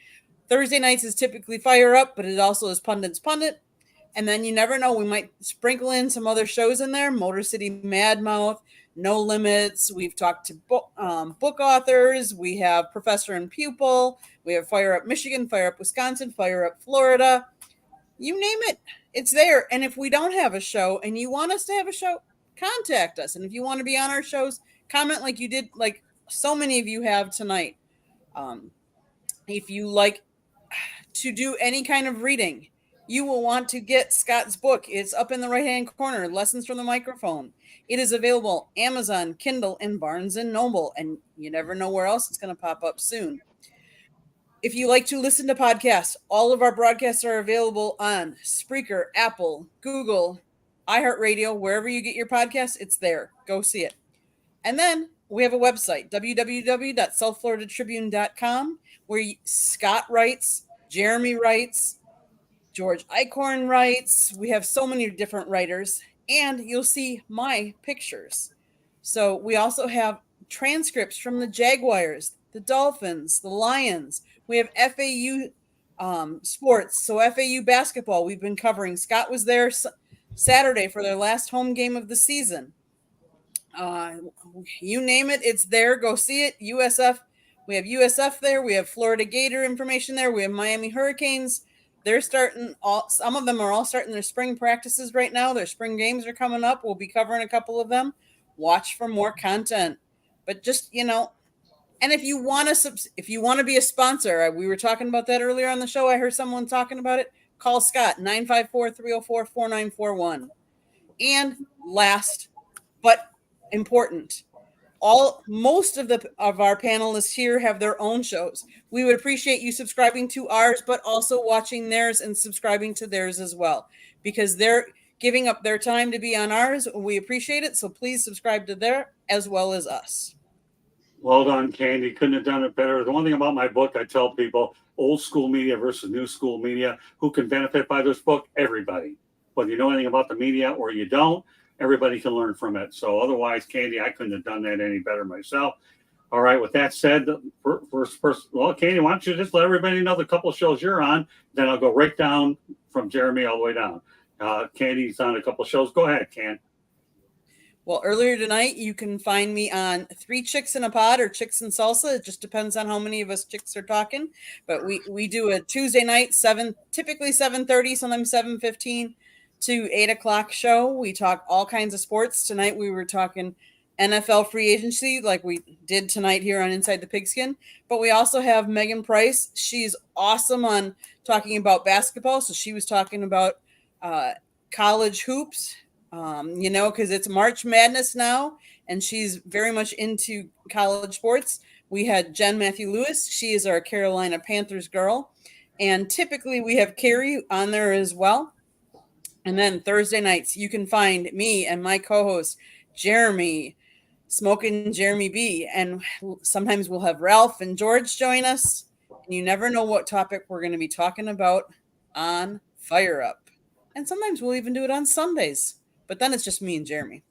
Thursday nights is typically Fire Up, but it also is Pundits Pundit. And then you never know, we might sprinkle in some other shows in there. Motor City Mad Mouth, No Limits. We've talked to book authors. We have Professor and Pupil. We have Fire Up Michigan, Fire Up Wisconsin, Fire Up Florida. You name it, it's there. And if we don't have a show and you want us to have a show, contact us. And if you want to be on our shows, comment like you did, like so many of you have tonight. If you like to do any kind of reading, you will want to get Scott's book. It's up in the right-hand corner, Lessons from the Microphone. It is available Amazon, Kindle, and Barnes & Noble, and you never know where else it's going to pop up soon. If you like to listen to podcasts, all of our broadcasts are available on Spreaker, Apple, Google, iHeartRadio, wherever you get your podcasts, it's there. Go see it. And then we have a website, www.southfloridatribune.com, where Scott writes, Jeremy writes, George Eichhorn writes. We have so many different writers, and you'll see my pictures. So we also have transcripts from the Jaguars, the Dolphins, the Lions. We have FAU sports, so FAU basketball we've been covering. Scott was there Saturday for their last home game of the season. You name it, it's there. Go see it. USF, we have USF there. We have Florida Gator information there. We have Miami Hurricanes. They're starting some of them are all starting their spring practices right now. Their spring games are coming up. We'll be covering a couple of them. Watch for more content. But just, and if you want to be a sponsor, we were talking about that earlier on the show. I heard someone talking about it. Call Scott 954-304-4941. And last but important, most of our panelists here have their own shows. We would appreciate you subscribing to ours, but also watching theirs and subscribing to theirs as well, because they're giving up their time to be on ours. We appreciate it. So please subscribe to their as well as us. Well done, Candy. Couldn't have done it better. The one thing about my book, I tell people, old school media versus new school media, who can benefit by this book? Everybody. Whether you know anything about the media or you don't, everybody can learn from it. So otherwise, Candy, I couldn't have done that any better myself. All right. With that said, first person, well, Candy, why don't you just let everybody know the couple of shows you're on? Then I'll go right down from Jeremy all the way down. Candy's on a couple of shows. Go ahead, Can. Well, earlier tonight, you can find me on 3 Chicks in a Pod or Chicks and Salsa. It just depends on how many of us chicks are talking. But we do a Tuesday night, typically 7:30, sometimes 7:15 to 8 o'clock show. We talk all kinds of sports. Tonight we were talking NFL free agency like we did tonight here on Inside the Pigskin. But we also have Megan Price. She's awesome on talking about basketball. So she was talking about college hoops. Because it's March Madness now, and she's very much into college sports. We had Jen Matthew Lewis. She is our Carolina Panthers girl. And typically we have Carrie on there as well. And then Thursday nights, you can find me and my co-host, Jeremy, Smoking Jeremy B. And sometimes we'll have Ralph and George join us. And you never know what topic we're going to be talking about on Fire Up. And sometimes we'll even do it on Sundays. But then it's just me and Jeremy.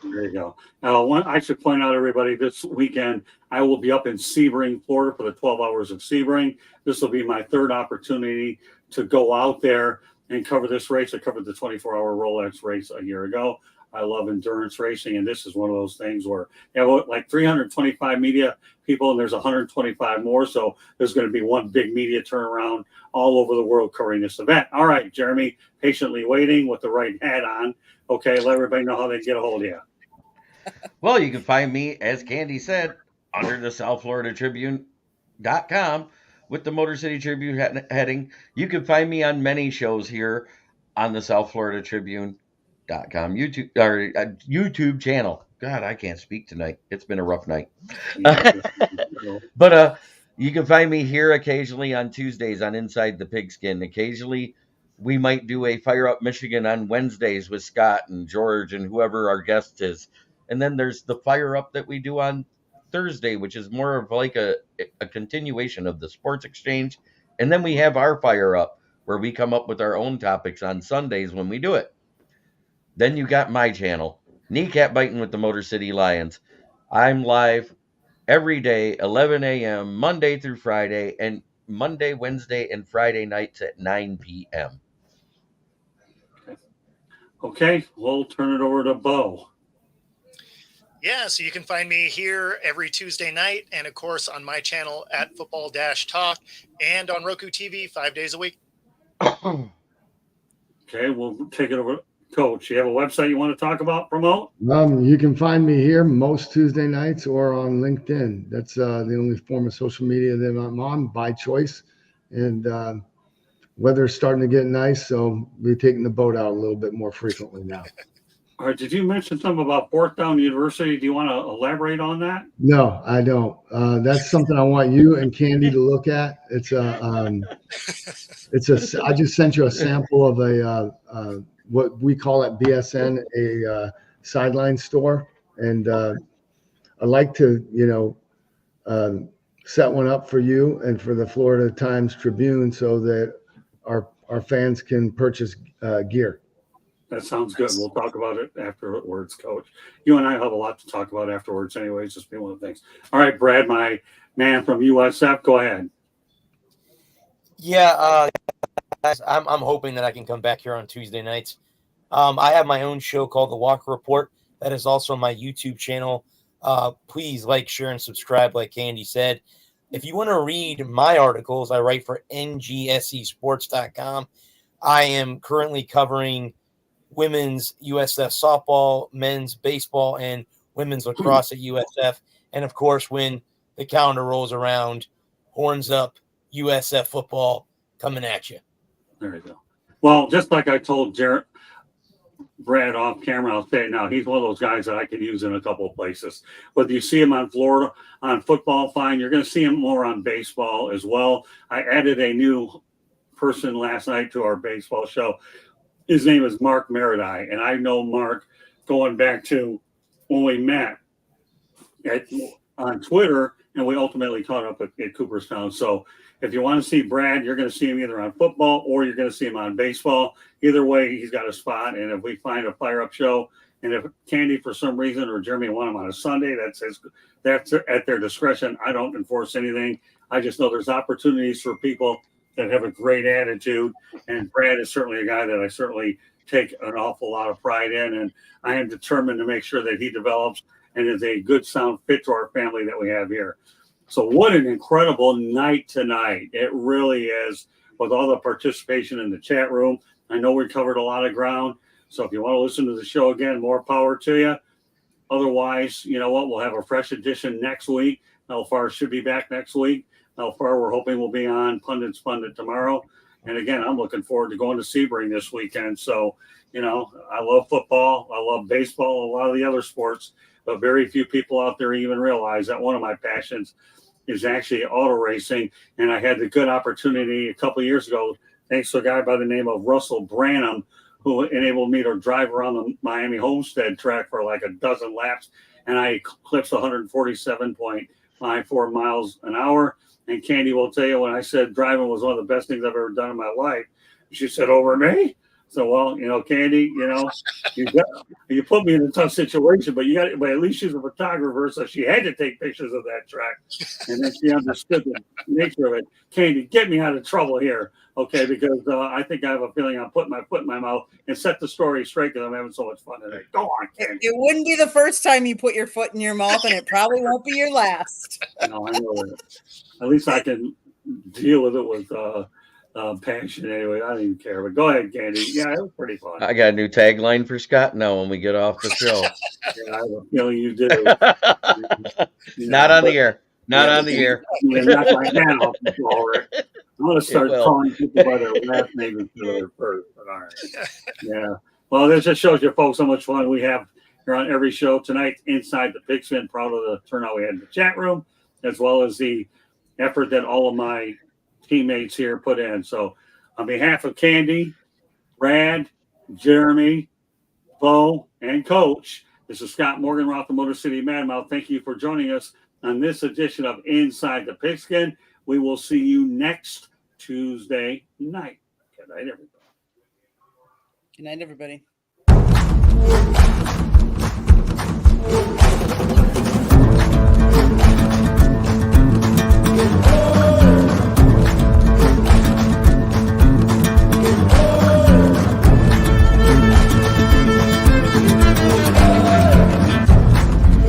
There you go. I should point out, everybody, this weekend, I will be up in Sebring, Florida for the 12 Hours of Sebring. This will be my third opportunity to go out there and cover this race. I covered the 24-hour Rolex race a year ago. I love endurance racing, and this is one of those things where you have like 325 media people, and there's 125 more. So there's going to be one big media turnaround all over the world covering this event. All right, Jeremy, patiently waiting with the right hat on. Okay, let everybody know how they get a hold of you. Well, you can find me, as Candy said, under the South Florida Tribune.com with the Motor City Tribune heading. You can find me on many shows here on the South Florida Tribune.com YouTube channel. God, I can't speak tonight. It's been a rough night. But you can find me here occasionally on Tuesdays on Inside the Pigskin. Occasionally, we might do a Fire Up Michigan on Wednesdays with Scott and George and whoever our guest is. And then there's the Fire Up that we do on Thursday, which is more of like a continuation of the Sports Exchange. And then we have our Fire Up, where we come up with our own topics on Sundays when we do it. Then you got my channel, Kneecap Biting with the Motor City Lions. I'm live every day, 11 a.m., Monday through Friday, and Monday, Wednesday, and Friday nights at 9 p.m. Okay, we'll turn it over to Bo. Yeah, so you can find me here every Tuesday night, and of course on my channel at Football-Talk, and on Roku TV 5 days a week. Okay, we'll take it over. Coach, you have a website you want to talk about, promote? You can find me here most Tuesday nights or on LinkedIn. That's the only form of social media that I'm on by choice. And weather's starting to get nice, so we're taking the boat out a little bit more frequently now. All right, did you mention something about Portsdown University? Do you want to elaborate on that? No, I don't. That's something I want you and Candy to look at. I just sent you a sample of a what we call at BSN a sideline store, and I'd like to set one up for you and for the Florida Times Tribune so that our fans can purchase gear. That sounds good. We'll talk about it afterwards, Coach. You and I have a lot to talk about afterwards anyways, just be one of the things. All right, Brad, my man from USF, go ahead. Yeah, I'm hoping that I can come back here on Tuesday nights. I have my own show called The Walker Report. That is also my YouTube channel. Please like, share, and subscribe, like Candy said. If you want to read my articles, I write for ngsesports.com. I am currently covering women's USF softball, men's baseball, and women's lacrosse at USF. And, of course, when the calendar rolls around, horns up, USF football coming at you. There you go. Well, just like I told Brad off camera, I'll say it now. He's one of those guys that I can use in a couple of places. Whether you see him on Florida, on football, fine. You're going to see him more on baseball as well. I added a new person last night to our baseball show. His name is Mark Meredai, and I know Mark going back to when we met on Twitter, and we ultimately caught up at Cooperstown. So if you want to see Brad, you're going to see him either on football or you're going to see him on baseball. Either way, he's got a spot. And if we find a fire-up show, and if Candy for some reason or Jeremy want him on a Sunday, that's at their discretion. I don't enforce anything. I just know there's opportunities for people that have a great attitude. And Brad is certainly a guy that I certainly take an awful lot of pride in, and I am determined to make sure that he develops and is a good, sound fit to our family that we have here. So what an incredible night tonight. It really is, with all the participation in the chat room. I know we covered a lot of ground. So if you want to listen to the show again, more power to you. Otherwise, you know what? We'll have a fresh edition next week. Elfar should be back next week. Elfar, we're hoping will be on Pundit's Pundit tomorrow. And again, I'm looking forward to going to Sebring this weekend. So, you know, I love football. I love baseball, a lot of the other sports, but very few people out there even realize that one of my passions is actually auto racing. And I had the good opportunity a couple of years ago, thanks to a guy by the name of Russell Branham, who enabled me to drive around the Miami Homestead track for like a dozen laps. And I eclipsed 147.54 miles an hour. And Candy will tell you, when I said driving was one of the best things I've ever done in my life, she said, over me? So, well, you know, Candy, you know, you put me in a tough situation, but but at least she's a photographer, so she had to take pictures of that track. And then she understood the nature of it. Candy, get me out of trouble here, okay? Because I think I have a feeling I'm putting my foot in my mouth and set the story straight because I'm having so much fun today. Go on, Candy. It wouldn't be the first time you put your foot in your mouth, and it probably won't be your last. No, I know that. At least I can deal with it with passion anyway. I don't even care. But go ahead, Candy. Yeah, it was pretty fun. I got a new tagline for Scott now when we get off the show. Yeah, I have a feeling you do. Not on the air. Not on the air. Yeah, knock my hand off the ball, Rick. I'm going to start calling people by their last name instead of their first. But all right. Yeah. Well, this just shows you folks how much fun we have here on every show tonight inside the Pigskin. Proud of the turnout we had in the chat room, as well as the effort that all of my teammates here put in. So on behalf of Candy, Brad, Jeremy, Bo, and Coach, this is Scott Morganroth, the Motor City Madmouth. Thank you for joining us on this edition of Inside the Pigskin. We will see you next Tuesday night. Good night, everybody. Good night, everybody.